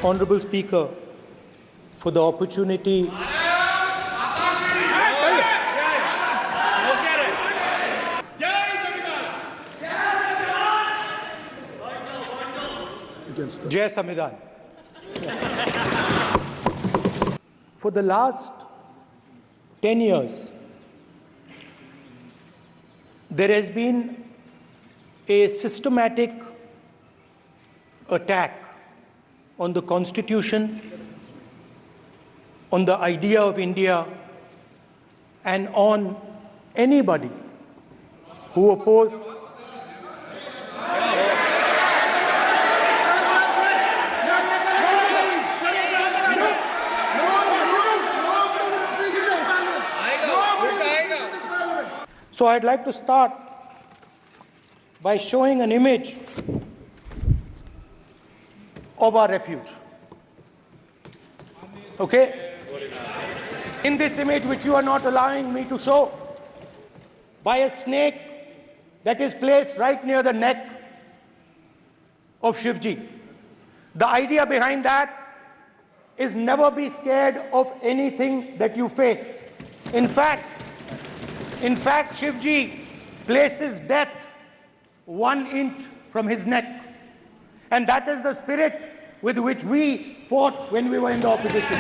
Honorable Speaker, for the opportunity Jai Samvidhan. For the last 10 years, there has been a systematic attack on the Constitution, on the idea of India, and on anybody who opposed So I'd like to start by showing an image of our refuge. Okay? In this image, which you are not allowing me to show, by a snake that is placed right near the neck of Shivji. The idea behind that is never be scared of anything that you face. In fact, Shivji places death 1 inch from his neck. And that is the spirit with which we fought when we were in the opposition.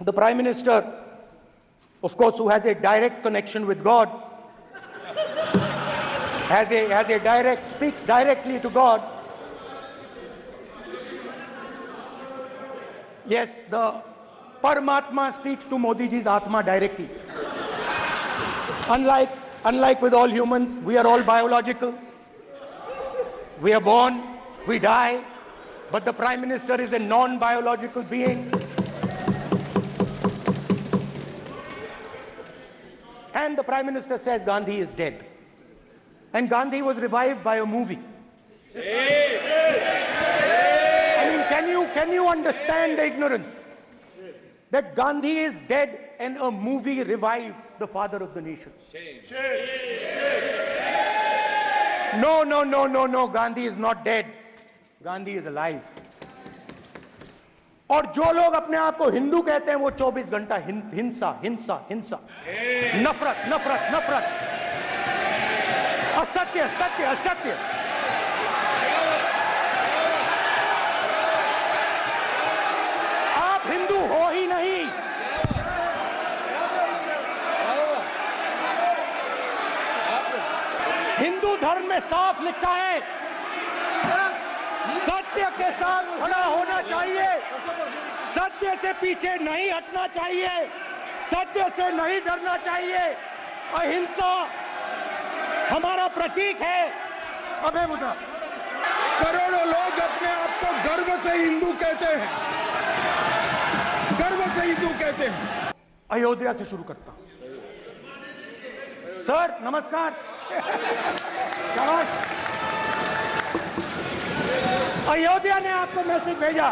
The Prime Minister, of course, who has a direct connection with God, speaks directly to God. Yes, the Paramatma speaks to Modi ji's Atma directly. Unlike with all humans, we are all biological. We are born, we die, but the Prime Minister is a non-biological being. And the Prime Minister says Gandhi is dead. And Gandhi was revived by a movie. I mean, can you understand the ignorance? That Gandhi is dead and a movie revived the father of the nation. No, Gandhi is not dead. Gandhi is alive. और जो लोग अपने आप को हिंदू कहते हैं वो 24 घंटा हिंसा नफरत असत्य आप हिंदू हो ही नहीं। हिंदू धर्म में साफ लिखा है सत्य के साथ खड़ा होना चाहिए, सत्य से पीछे नहीं हटना चाहिए, सत्य से नहीं डरना चाहिए। अहिंसा हमारा प्रतीक है। अभय मुद्रा। करोड़ों लोग अपने आप को गर्व से हिंदू कहते हैं, गर्व से हिंदू कहते हैं। अयोध्या से शुरू करता हूं। सर नमस्कार। अयोध्या ने आपको मैसेज भेजा,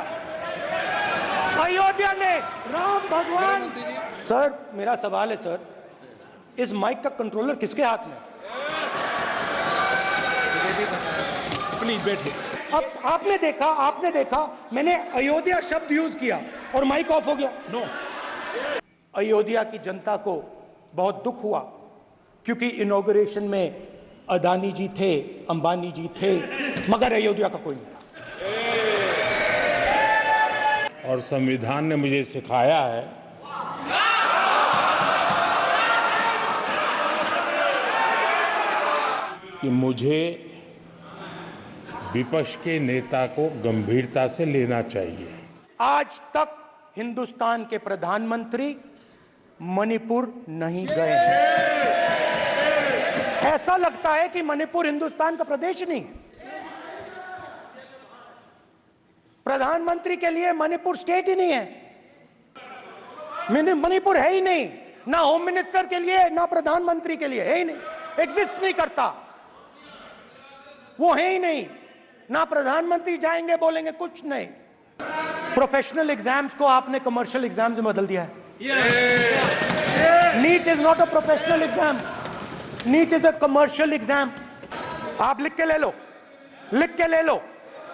अयोध्या ने राम भगवान। सर मेरा सवाल है सर, इस माइक का कंट्रोलर किसके हाथ में? प्लीज बैठिए। अब आपने देखा मैंने अयोध्या शब्द यूज किया और माइक ऑफ हो गया। नो। अयोध्या की जनता को बहुत दुख हुआ क्योंकि इनॉग्रेशन में अदानी जी थे, अंबानी जी थे, मगर अयोध्या का कोई नहीं था। और संविधान ने मुझे सिखाया है कि मुझे विपक्ष के नेता को गंभीरता से लेना चाहिए। आज तक हिंदुस्तान के प्रधानमंत्री मणिपुर नहीं गए हैं। ऐसा लगता है कि मणिपुर हिंदुस्तान का प्रदेश ही नहीं। प्रधानमंत्री के लिए मणिपुर स्टेट ही नहीं है, मणिपुर है ही नहीं। ना होम मिनिस्टर के लिए ना प्रधानमंत्री के लिए है ही नहीं, एग्जिस्ट नहीं करता, वो है ही नहीं। ना प्रधानमंत्री जाएंगे बोलेंगे कुछ नहीं। प्रोफेशनल एग्जाम्स को आपने कमर्शियल एग्जाम्स में बदल दिया है। NEET is not a professional exam, NEET is a commercial exam. आप लिख के ले लो,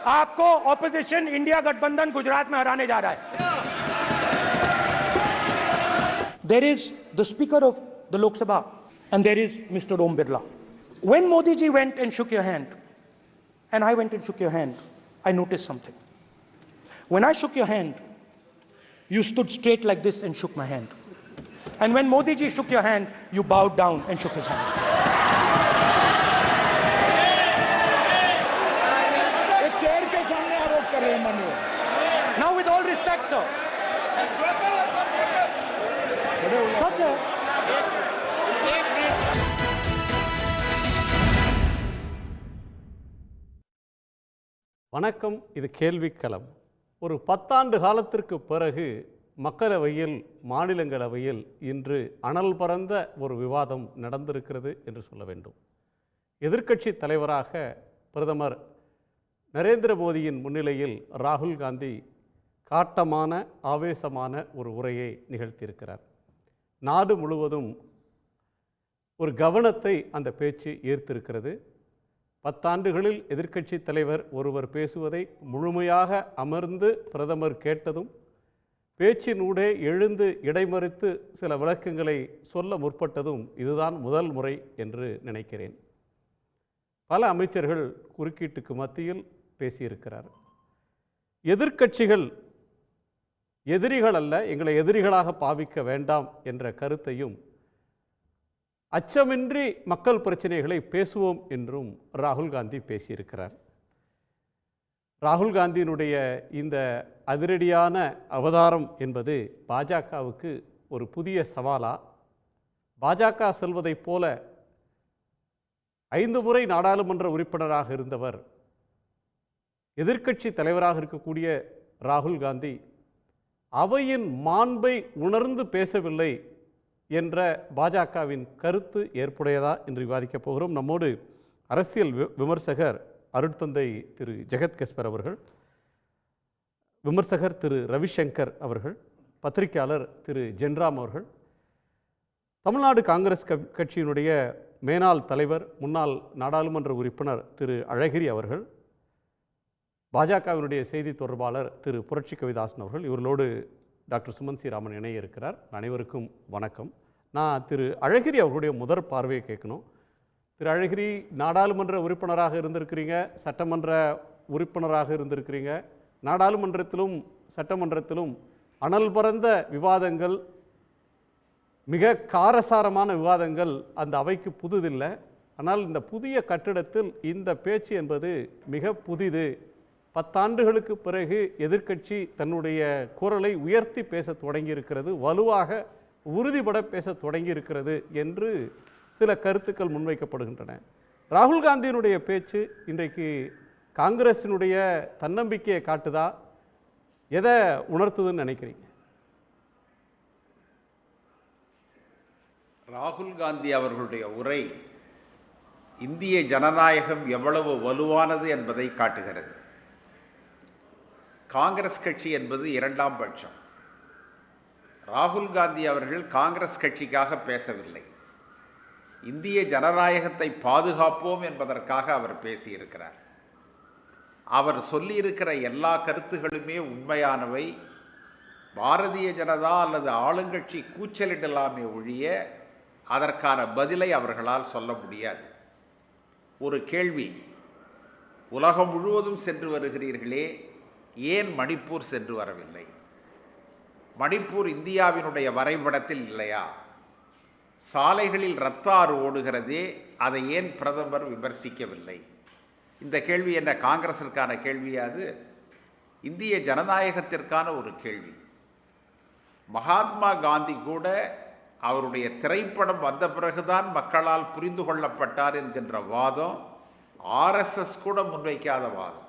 आपको ऑपोजिशन इंडिया गठबंधन गुजरात में हराने जा रहा है. There is the Speaker of the Lok Sabha and there is Mr. Om Birla. When Modi ji went and shook your hand, and I went and shook your hand, I noticed something. When I shook your hand, you stood straight like this and shook my hand. And when Modi ji shook your hand, you bowed down and shook his hand. ये chair के सामने आरोप कर रहे हैं माननीय. Now, with all respect, sir, such a வணக்கம். இது கேள்விக்களம். ஒரு 10 ஆண்டு காலத்திற்கு பிறகு மக்களவையில், மாநிலங்களவையில் இன்று அனல் பறந்த ஒரு விவாதம் நடந்திருக்கிறது என்று சொல்ல வேண்டும். எதிர்க்கட்சி தலைவராக பிரதமர் நரேந்திர மோடியின் முன்னிலையில் ராகுல் காந்தி காட்டமான, ஆவேசமான ஒரு உரையை நிகழ்த்தியிருக்கிறார். நாடு முழுவதும் ஒரு கவனத்தை அந்த பேச்சு ஈர்த்திருக்கிறது. 10 ஆண்டுகளில் எதிர்க்கட்சி தலைவர் ஒருவர் பேசுவதை முழுமையாக அமர்ந்து பிரதமர் கேட்டதும், பேச்சினூடே எழுந்து இடைமறித்து சில விளக்கங்களை சொல்ல முற்பட்டதும் இதுதான் முதல் முறை என்று நினைக்கிறேன். பல அமைச்சர்கள் குறுக்கீட்டுக்கு மத்தியில் பேசியிருக்கிறார். எதிர்க்கட்சிகள் எதிரிகள் அல்ல, எங்களை எதிரிகளாக பாவிக்க வேண்டாம் என்ற கருத்தையும், அச்சமின்றி மக்கள் பிரச்சனைகளை பேசுவோம் என்றும் ராகுல் காந்தி பேசியிருக்கிறார். ராகுல் காந்தியினுடைய இந்த அதிரடியான அவதாரம் என்பது பாஜகவுக்கு ஒரு புதிய சவாலா? பாஜக செல்வதைப் போல 5 முறை நாடாளுமன்ற உறுப்பினராக இருந்தவர், எதிர்க்கட்சி தலைவராக இருக்கக்கூடிய ராகுல் காந்தி அவையின் மாண்பை உணர்ந்து பேசவில்லை என்ற பாஜகவின் கருத்து ஏற்புடையதா என்று விவாதிக்கப் போகிறோம். நம்மோடு அரசியல் விமர்சகர் அருட்தந்தை திரு ஜெகத் கஸ்பர் அவர்கள், விமர்சகர் திரு ரவிசங்கர் அவர்கள், பத்திரிகையாளர் திரு ஜென்ராம் அவர்கள், தமிழ்நாடு காங்கிரஸ் கட்சியினுடைய மேனாள் தலைவர், முன்னாள் நாடாளுமன்ற உறுப்பினர் திரு அழகிரி அவர்கள், பாஜகவினுடைய செய்தி தொடர்பாளர் திரு புரட்சி கவிதாசன் அவர்கள், இவர்களோடு டாக்டர் சுமன் சி ராமன் இணைய இருக்கிறார். அனைவருக்கும் வணக்கம். நான் திரு அழகிரி அவர்களுடைய முதற் பார்வையை கேட்கணும். திரு அழகிரி, நாடாளுமன்ற உறுப்பினராக இருந்திருக்கிறீங்க, சட்டமன்ற உறுப்பினராக இருந்திருக்கிறீங்க. நாடாளுமன்றத்திலும் சட்டமன்றத்திலும் அனல் பறந்த விவாதங்கள், மிக காரசாரமான விவாதங்கள் அந்த அவைக்கு புதுதில்லை. ஆனால் இந்த புதிய கட்டிடத்தில் இந்த பேச்சு என்பது மிக புதிது. 10 ஆண்டுகளுக்கு பிறகு எதிர்க்கட்சி தன்னுடைய குரலை உயர்த்தி பேச தொடங்கியிருக்கிறது, வலுவாக உறுதிபட பேச தொடங்கியிருக்கிறது என்று சில கருத்துக்கள் முன்வைக்கப்படுகின்றன. ராகுல் காந்தியினுடைய பேச்சு இன்றைக்கு காங்கிரஸினுடைய தன்னம்பிக்கையை காட்டுதா? எதை உணர்த்துதுன்னு நினைக்கிறீங்க? ராகுல் காந்தி அவர்களுடைய உரை இந்திய ஜனநாயகம் எவ்வளவு வலுவானது என்பதை காட்டுகிறது. காங்கிரஸ் கட்சி என்பது 2ஆம் பட்சம். ராகுல் காந்தி அவர்கள் காங்கிரஸ் கட்சிக்காக பேசவில்லை, இந்திய ஜனநாயகத்தை பாதுகாப்போம் என்பதற்காக அவர் பேசியிருக்கிறார். அவர் சொல்லியிருக்கிற எல்லா கருத்துகளுமே உண்மையானவை. பாரதிய ஜனதா அல்லது ஆளுங்கட்சி கூச்சலிடலாமே ஒழிய அதற்கான பதிலை அவர்களால் சொல்ல முடியாது. ஒரு கேள்வி, உலகம் முழுவதும் சென்று வருகிறீர்களே, ஏன் மணிப்பூர் சென்று வரவில்லை? மணிப்பூர் இந்தியாவினுடைய வரைபடத்தில் இல்லையா? சாலைகளில் இரத்த ஆறு ஓடுகிறதே, அதை ஏன் பிரதமர் விமர்சிக்கவில்லை? இந்த கேள்வி என்ன காங்கிரஸிற்கான கேள்வியாது? இந்திய ஜனநாயகத்திற்கான ஒரு கேள்வி. மகாத்மா காந்தி கூட அவருடைய திரைப்படம் வந்த பிறகுதான் மக்களால் புரிந்து கொள்ளப்பட்டார் என்கின்ற வாதம் ஆர்எஸ்எஸ் கூட முன்வைக்காத வாதம்.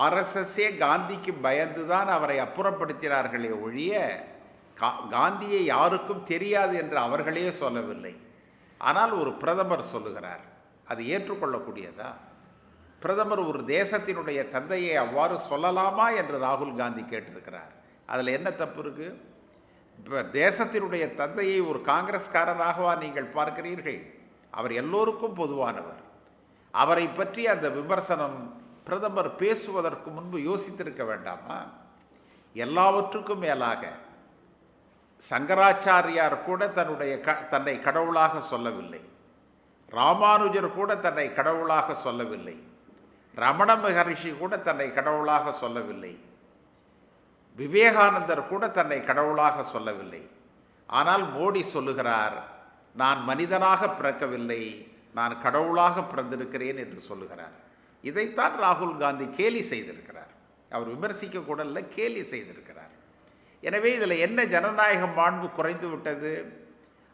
ஆர்எஸ்எஸ்ஸே காந்திக்கு பயந்துதான் அவரை அப்புறப்படுத்தினார்களே ஒழிய காந்தியை யாருக்கும் தெரியாது என்று அவர்களே சொல்லவில்லை. ஆனால் ஒரு பிரதமர் சொல்லுகிறார், அது ஏற்றுக்கொள்ளக்கூடியதா? பிரதமர் ஒரு தேசத்தினுடைய தந்தையை அவ்வாறு சொல்லலாமா என்று ராகுல் காந்தி கேட்டிருக்கிறார். அதில் என்ன தப்பு இருக்கு? இப்போ தேசத்தினுடைய தந்தையை ஒரு காங்கிரஸ்காரராகவா நீங்கள் பார்க்கிறீர்கள்? அவர் எல்லோருக்கும் பொதுவானவர். அவரை பற்றி அந்த விமர்சனம் பிரதமர் பேசுவதற்கு முன்பு யோசித்திருக்க வேண்டாமா? எல்லாவற்றுக்கும் மேலாக சங்கராச்சாரியார் கூட தன்னை கடவுளாக சொல்லவில்லை. ராமானுஜர் கூட தன்னை கடவுளாக சொல்லவில்லை. ரமண மகரிஷி கூட தன்னை கடவுளாக சொல்லவில்லை. விவேகானந்தர் கூட தன்னை கடவுளாக சொல்லவில்லை. ஆனால் மோடி சொல்லுகிறார், நான் மனிதனாக பிறக்கவில்லை, நான் கடவுளாக பிறந்திருக்கிறேன் என்று சொல்லுகிறார். இதைத்தான் ராகுல் காந்தி கேலி செய்திருக்கிறார். அவர் விமர்சிக்க கூட இல்லை, கேலி செய்திருக்கிறார். எனவே இதில் என்ன ஜனநாயக மாண்பு குறைந்து விட்டது?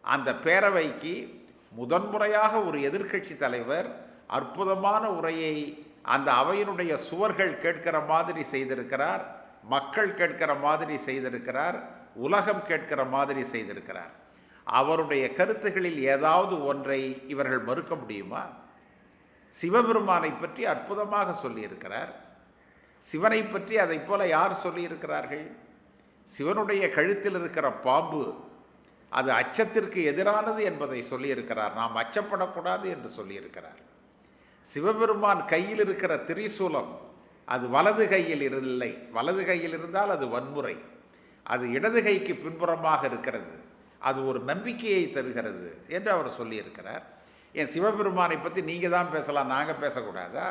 அந்த பேரவைக்கு முதன்முறையாக ஒரு எதிர்க்கட்சி தலைவர் அற்புதமான உரையை அந்த அவையினுடைய சுவர்கள் கேட்கிற மாதிரி செய்திருக்கிறார், மக்கள் கேட்கிற மாதிரி செய்திருக்கிறார், உலகம் கேட்கிற மாதிரி செய்திருக்கிறார். அவருடைய கருத்துகளில் ஏதாவது ஒன்றை இவர்கள் மறுக்க முடியுமா? சிவபெருமானை பற்றி அற்புதமாக சொல்லியிருக்கிறார். சிவனை பற்றி அதை போல யார் சொல்லியிருக்கிறார்கள்? சிவனுடைய கழுத்தில் இருக்கிற பாம்பு அது அச்சத்திற்கு எதிரானது என்பதை சொல்லியிருக்கிறார். நாம் அச்சப்படக்கூடாது என்று சொல்லியிருக்கிறார். சிவபெருமான் கையில் இருக்கிற திரிசூலம் அது வலது கையில் இல்லை, வலது கையில் இருந்தால் அது வன்முறை, அது இடது கைக்கு பின்புறமாக இருக்கிறது, அது ஒரு நம்பிக்கையை தருகிறது என்று அவர் சொல்லியிருக்கிறார். என் சிவபெருமானை பற்றி நீங்கள் தான் பேசலாம், நாங்கள் பேசக்கூடாதா?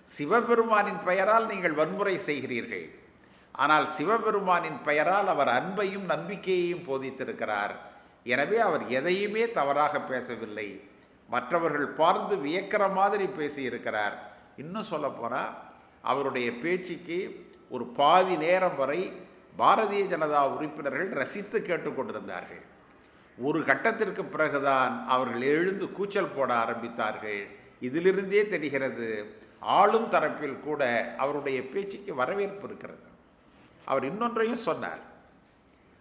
சிவபெருமானின் பெயரால் நீங்கள் வன்முறை செய்கிறீர்கள். ஆனால் சிவபெருமானின் பெயரால் அவர் அன்பையும் நம்பிக்கையையும் போதித்திருக்கிறார். எனவே அவர் எதையுமே தவறாக பேசவில்லை. மற்றவர்கள் பார்த்து வியக்கிற மாதிரி பேசியிருக்கிறார். இன்னும் சொல்லப்போனால் அவருடைய பேச்சுக்கு ஒரு பாதி நேரம் வரை பாரதிய ஜனதா உறுப்பினர்கள் ரசித்து கேட்டுக்கொண்டிருந்தார்கள். ஒரு கட்டத்திற்கு பிறகுதான் அவர்கள் எழுந்து கூச்சல் போட ஆரம்பித்தார்கள். இதிலிருந்தே தெரிகிறது ஆளும் தரப்பில் கூட அவருடைய பேச்சுக்கு வரவேற்பு இருக்கிறது. அவர் இன்னொன்றையும் சொன்னார்.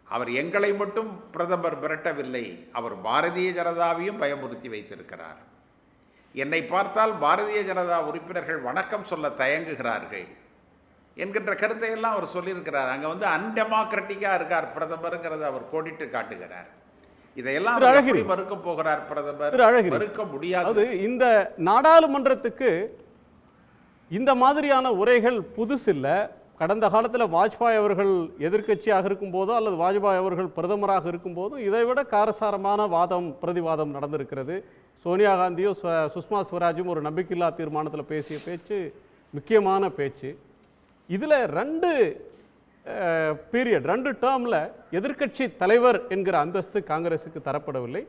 அவர் எங்களை மட்டும் பிரதமர் மிரட்டவில்லை, அவர் பாரதிய ஜனதாவையும் பயமுறுத்தி வைத்திருக்கிறார். என்னை பார்த்தால் பாரதிய ஜனதா உறுப்பினர்கள் வணக்கம் சொல்ல தயங்குகிறார்கள் என்கின்ற கருத்தை எல்லாம் அவர் சொல்லியிருக்கிறார். அங்கே அன்டெமோக்ராட்டிக்காக இருக்கார் பிரதமருங்கிறத அவர் கோடிட்டு காட்டுகிறார். இதையெல்லாம் மறுக்க போகிறார் பிரதமர்? மறுக்க முடியாது. இந்த நாடாளுமன்றத்துக்கு இந்த மாதிரியான உரைகள் புதுசில்லை. கடந்த காலத்தில் வாஜ்பாய் அவர்கள் எதிர்க்கட்சியாக இருக்கும்போதோ அல்லது வாஜ்பாய் அவர்கள் பிரதமராக இருக்கும்போதும் இதைவிட காரசாரமான வாதம் பிரதிவாதம் நடந்திருக்கிறது. சோனியா காந்தியும் சுஷ்மா ஸ்வராஜும் ஒரு நம்பிக்கையில்லா தீர்மானத்தில் பேசிய பேச்சு முக்கியமான பேச்சு. இதில் ரெண்டு டேர்மில் எதிர்க்கட்சி தலைவர் என்கிற அந்தஸ்து காங்கிரஸுக்கு தரப்படவில்லை.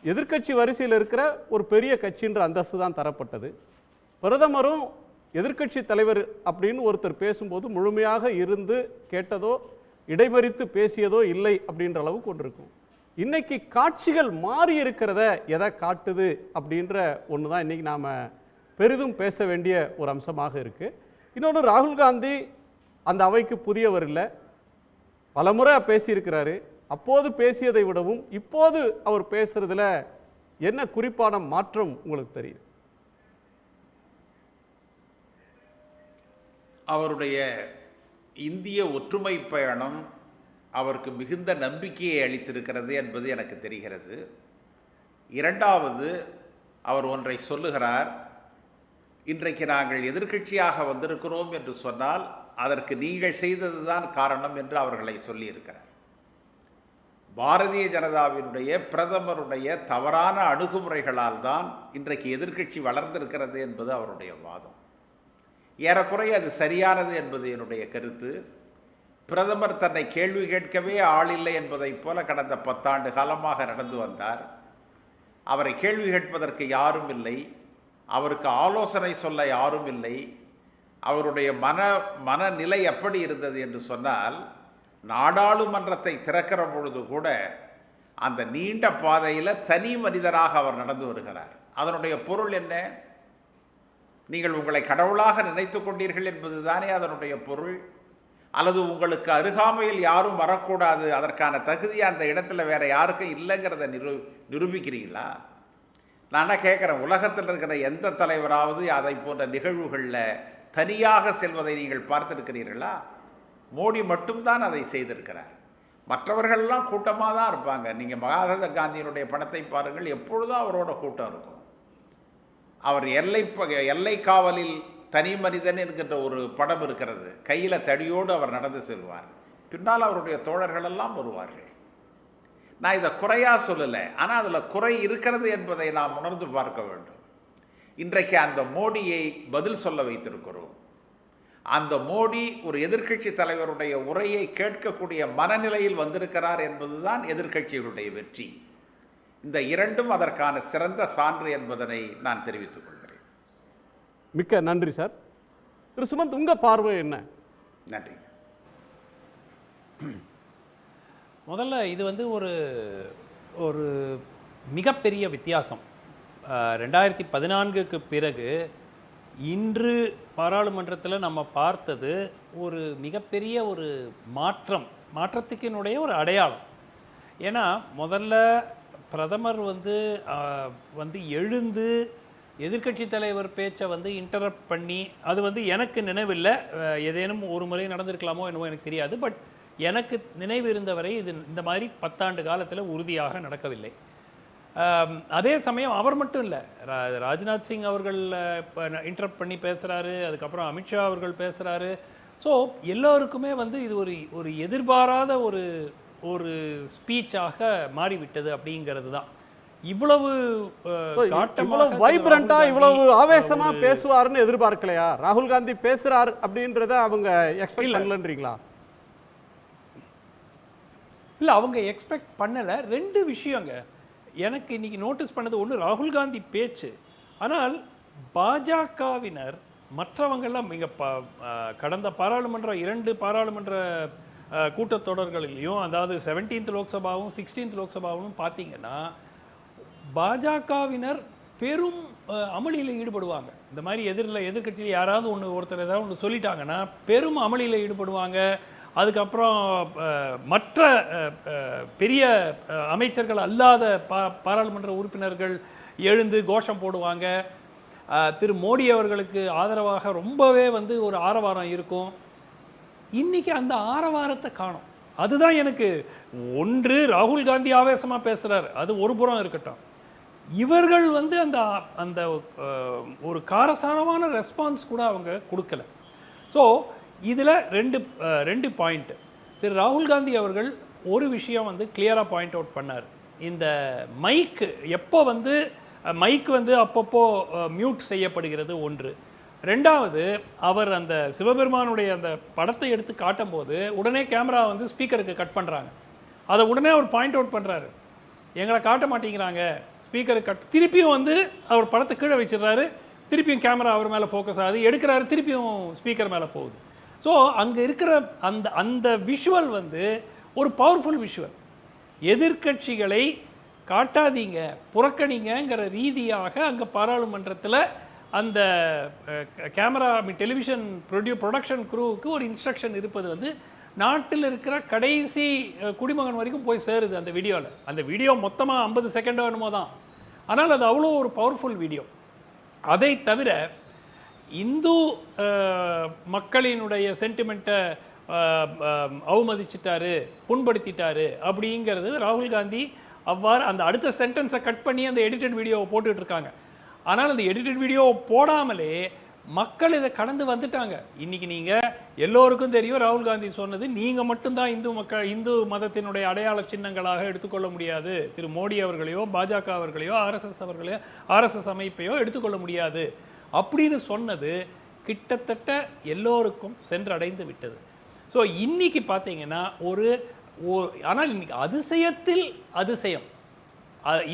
எதிர்க்கட்சி வரிசையில் இருக்கிற ஒரு பெரிய கட்சின்ற அந்தஸ்து தான் தரப்பட்டது. பிரதமரும் எதிர்க்கட்சி தலைவர் அப்படின்னு ஒருத்தர் பேசும்போது முழுமையாக இருந்து கேட்டதோ இடைமறித்து பேசியதோ இல்லை அப்படின்ற அளவுக்கு ஒன்று இருக்கும். இன்னைக்கு காட்சிகள் மாறி இருக்கிறத எதை காட்டுது அப்படின்ற ஒன்று தான் இன்றைக்கி நாம் பெரிதும் பேச வேண்டிய ஒரு அம்சமாக இருக்குது. இன்னொன்று, ராகுல் காந்தி அந்த அவைக்கு புதியவர் இல்லை, பலமுறை பேசியிருக்கிறாரு. அப்போது பேசியதை விடவும் இப்போது அவர் பேசுறதுல என்ன குறிப்பான மாற்றம் உங்களுக்கு தெரியும்? அவருடைய இந்திய ஒற்றுமை பயணம் அவருக்கு மிகுந்த நம்பிக்கையை அளித்திருக்கிறது என்பது எனக்கு தெரிகிறது. இரண்டாவது, அவர் ஒன்றை சொல்லுகிறார், இன்றைக்கு நாங்கள் எதிர்க்கட்சியாக வந்திருக்கிறோம் என்று சொன்னால் அதற்கு நீங்கள் செய்தது தான் காரணம் என்று அவர்களை சொல்லியிருக்கிறார். பாரதிய ஜனதாவினுடைய பிரதமருடைய தவறான அணுகுமுறைகளால் தான் இன்றைக்கு எதிர்க்கட்சி வளர்ந்திருக்கிறது என்பது அவருடைய வாதம். ஏறக்குறைய அது சரியானது என்பது என்னுடைய கருத்து. பிரதமர் தன்னை கேள்வி கேட்கவே ஆள் இல்லை என்பதைப் போல கடந்த 10 ஆண்டு காலமாக நடந்து வந்தார். அவரை கேள்வி கேட்பதற்கு யாரும் இல்லை, அவருக்கு ஆலோசனை சொல்ல யாரும் இல்லை. அவருடைய மனநிலை எப்படி இருந்தது என்று சொன்னால், நாடாளுமன்றத்தை திறக்கிற பொழுது கூட அந்த நீண்ட பாதையில் தனி மனிதராக அவர் நடந்து வருகிறார். அதனுடைய பொருள் என்ன? நீங்கள் உங்களை கடவுளாக நினைத்து கொண்டீர்கள் என்பது தானே அதனுடைய பொருள். அல்லது உங்களுக்கு அருகாமையில் யாரும் வரக்கூடாது, அதற்கான தகுதி அந்த இடத்துல வேற யாருக்கும் இல்லைங்கிறத நிரூபிக்கிறீங்களா? நான் கேட்குறேன், உலகத்தில் இருக்கிற எந்த தலைவராவது அதை போன்ற நிகழ்வுகளில் தனியாக செல்வதை நீங்கள் பார்த்துருக்கிறீர்களா? மோடி மட்டும்தான் அதை செய்திருக்கிறார். மற்றவர்கள்லாம் கூட்டமாக தான் இருப்பாங்க. நீங்கள் மகாத்மா காந்தியினுடைய படத்தை பாருங்கள், எப்பொழுதும் அவரோட கூட்டம் இருக்கும். அவர் எல்லை காவலில் தனி மனிதன் என்கின்ற ஒரு படம் இருக்கிறது. கையில் தடியோடு அவர் நடந்து செல்வார், பின்னால் அவருடைய தோழர்களெல்லாம் வருவார்கள். நான் இதை குறையாக சொல்லலை, ஆனால் அதில் குறை இருக்கிறது என்பதை நாம் உணர்ந்து பார்க்க வேண்டும். இன்றைக்கு அந்த மோடியை பதில் சொல்ல வைத்திருக்கிறோம். அந்த மோடி ஒரு எதிர்க்கட்சி தலைவருடைய உரையை கேட்கக்கூடிய மனநிலையில் வந்திருக்கிறார் என்பதுதான் எதிர்க்கட்சிகளுடைய வெற்றி. இந்த இரண்டும் அதற்கான சிறந்த சான்று என்பதனை நான் தெரிவித்துக் கொள்கிறேன். மிக்க நன்றி சார். திரு சுமந்த், உங்க பார்வை என்ன? நன்றி. முதல்ல இது வந்து ஒரு மிகப்பெரிய வித்தியாசம். 2014க்கு பிறகு இன்று பாராளுமன்றத்தில் நம்ம பார்த்தது ஒரு மிகப்பெரிய ஒரு மாற்றத்துக்கினுடைய ஒரு அடையாளம். ஏன்னா முதல்ல பிரதமர் வந்து எழுந்து எதிர்க்கட்சி தலைவர் பேச்சை வந்து இன்டரப்ட் பண்ணி, அது வந்து எனக்கு நினைவில்லை, ஏதேனும் ஒரு முறை நடந்திருக்கலாமோ என்னவோ எனக்கு தெரியாது. பட் எனக்கு நினைவு இருந்தவரை இது இந்த மாதிரி 10 ஆண்டு காலத்தில் உறுதியாக நடக்கவில்லை. அதே சமயம் அவர் மட்டும் இல்லை, ராஜ்நாத் சிங் அவர்கள் இப்போ இன்டரப்ட் பண்ணி பேசுகிறாரு, அதுக்கப்புறம் அமித்ஷா அவர்கள் பேசுகிறாரு. ஸோ எல்லோருக்குமே வந்து இது ஒரு எதிர்பாராத ஒரு ஸ்பீச்சாக மாறிவிட்டது அப்படிங்கிறது தான். இவ்வளவு வைப்ரண்டா, இவ்வளவு ஆவேசமா பேசுவாருன்னு எதிர்பார்க்கலையா? ராகுல் காந்தி பேசுறார் அப்படின்றத அவங்க எக்ஸ்பெக்ட் பண்ணலன்றீங்களா? இல்லை, அவங்க எக்ஸ்பெக்ட் பண்ணலை. 2 விஷயங்க எனக்கு இன்றைக்கி நோட்டீஸ் பண்ணது. ஒன்று, ராகுல் காந்தி பேச்சு. ஆனால் பாஜகவினர் மற்றவங்கெல்லாம் கடந்த பாராளுமன்ற 2 பாராளுமன்ற கூட்டத்தொடர்களிலையும், அதாவது 17th லோக்சபாவும் 16th லோக்சபாவும் பார்த்தீங்கன்னா பாஜகவினர் பெரும் அமளியில் ஈடுபடுவாங்க. இந்த மாதிரி எதிர்க்கட்சியில் யாராவது ஒருத்தர் ஏதாவது ஒன்று சொல்லிட்டாங்கன்னா பெரும் அமளியில் ஈடுபடுவாங்க. அதுக்கப்புறம் மற்ற பெரிய அமைச்சர்கள் அல்லாத பாராளுமன்ற உறுப்பினர்கள் எழுந்து கோஷம் போடுவாங்க. திரு மோடி அவர்களுக்கு ஆதரவாக ரொம்பவே வந்து ஒரு ஆரவாரம் இருக்கும். இன்றைக்கி அந்த ஆரவாரத்தை காணோம். அதுதான் எனக்கு ஒன்று, ராகுல் காந்தி ஆவேசமாக பேசுகிறார், அது ஒரு புறம் இருக்கட்டும். இவர்கள் வந்து அந்த ஒரு காரசாரமான ரெஸ்பான்ஸ் கூட அவங்க கொடுக்கல. ஸோ இதில் ரெண்டு பாயிண்ட். திரு ராகுல் காந்தி அவர்கள் ஒரு விஷயம் வந்து கிளியராக பாயிண்ட் அவுட் பண்ணார். இந்த மைக்கு எப்போ வந்து மைக் வந்து அப்பப்போ மியூட் செய்யப்படுகிறது ஒன்று. 2வது, அவர் அந்த சிவபெருமானுடைய அந்த படத்தை எடுத்து காட்டும் போது உடனே கேமரா வந்து ஸ்பீக்கருக்கு கட் பண்ணுறாங்க. அதை உடனே அவர் பாயிண்ட் அவுட் பண்ணுறாரு, எங்களை காட்ட மாட்டேங்கிறாங்க, ஸ்பீக்கருக்கு கட். திருப்பியும் வந்து அவர் படத்தை கீழே வச்சிடுறாரு, திருப்பியும் கேமரா அவர் மேலே ஃபோக்கஸ் ஆகுது, எடுக்கிறாரு, திருப்பியும் ஸ்பீக்கர் மேலே போகுது. ஸோ அங்கே இருக்கிற அந்த விஷுவல் வந்து ஒரு பவர்ஃபுல் விஷுவல். எதிர்க்கட்சிகளை காட்டாதீங்க, புறக்கணிங்கிற ரீதியாக அங்கே பாராளுமன்றத்தில் அந்த கேமரா டெலிவிஷன் ப்ரொடக்ஷன் குரூவுக்கு ஒரு இன்ஸ்ட்ரக்ஷன் இருப்பது வந்து நாட்டில் இருக்கிற கடைசி குடிமகன் வரைக்கும் போய் சேருது அந்த வீடியோவில். அந்த வீடியோ மொத்தமாக 50 செகண்டோ என்னமோ தான், ஆனால் அது அவ்வளோ ஒரு பவர்ஃபுல் வீடியோ. அதை தவிர இந்து மக்களினுடைய சென்டிமெண்ட்டை அவமதிச்சிட்டாரு, புண்படுத்திட்டாரு அப்படிங்கிறது ராகுல் காந்தி அவ்வாறு அந்த அடுத்த சென்டென்ஸை கட் பண்ணி அந்த எடிட்டட் வீடியோவை போட்டுட்டு இருக்காங்க. ஆனால் அந்த எடிட்டட் வீடியோவை போடாமலே மக்கள் இதை கடந்து வந்துட்டாங்க. இன்றைக்கி நீங்கள் எல்லோருக்கும் தெரியும், ராகுல் காந்தி சொன்னது, நீங்கள் மட்டும்தான் இந்து மதத்தினுடைய அடையாள சின்னங்களாக எடுத்துக்கொள்ள முடியாது, திரு மோடி அவர்களையோ பாஜக அவர்களையோ ஆர்எஸ்எஸ் அமைப்பையோ எடுத்துக்கொள்ள முடியாது அப்படின்னு சொன்னது கிட்டத்தட்ட எல்லோருக்கும் சென்றடைந்து விட்டது. ஸோ இன்றைக்கி பார்த்தீங்கன்னா ஆனால் இன்றைக்கி அதிசயத்தில் அதிசயம்.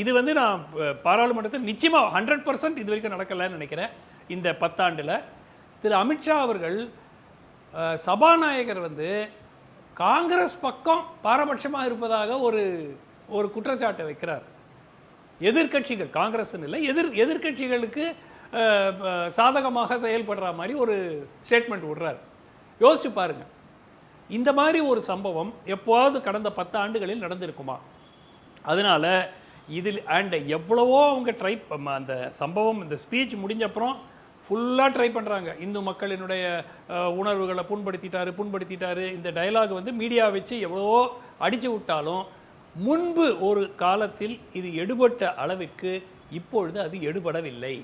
இது வந்து நான் பாராளுமன்றத்தில் நிச்சயமாக 100% இது வரைக்கும் நடக்கலைன்னு நினைக்கிறேன். இந்த 10 ஆண்டில் திரு அமித்ஷா அவர்கள் சபாநாயகர் வந்து காங்கிரஸ் பக்கம் பாரபட்சமாக இருப்பதாக ஒரு குற்றச்சாட்டை வைக்கிறார். எதிர்க்கட்சிகள், காங்கிரஸ்ன்னு இல்லை, எதிர்க்கட்சிகளுக்கு சாதகமாக செயல்படுற மாதிரி ஒரு ஸ்டேட்மெண்ட் விடுறார். யோசிச்சு பாருங்கள், இந்த மாதிரி ஒரு சம்பவம் எப்போவாவது கடந்த 10 ஆண்டுகளில் நடந்திருக்குமா? அதனால் இதில் எவ்வளவோ அவங்க அந்த சம்பவம், இந்த ஸ்பீச் முடிஞ்சப்புறம் ஃபுல்லாக ட்ரை பண்ணுறாங்க. இந்து மக்களினுடைய உணர்வுகளை புண்படுத்திட்டாரு. இந்த டயலாக் வந்து மீடியா வச்சு எவ்வளவோ அடித்து விட்டாலும் முன்பு ஒரு காலத்தில் இது எடுபட்ட அளவிற்கு இப்பொழுது அது எடுபடவில்லை.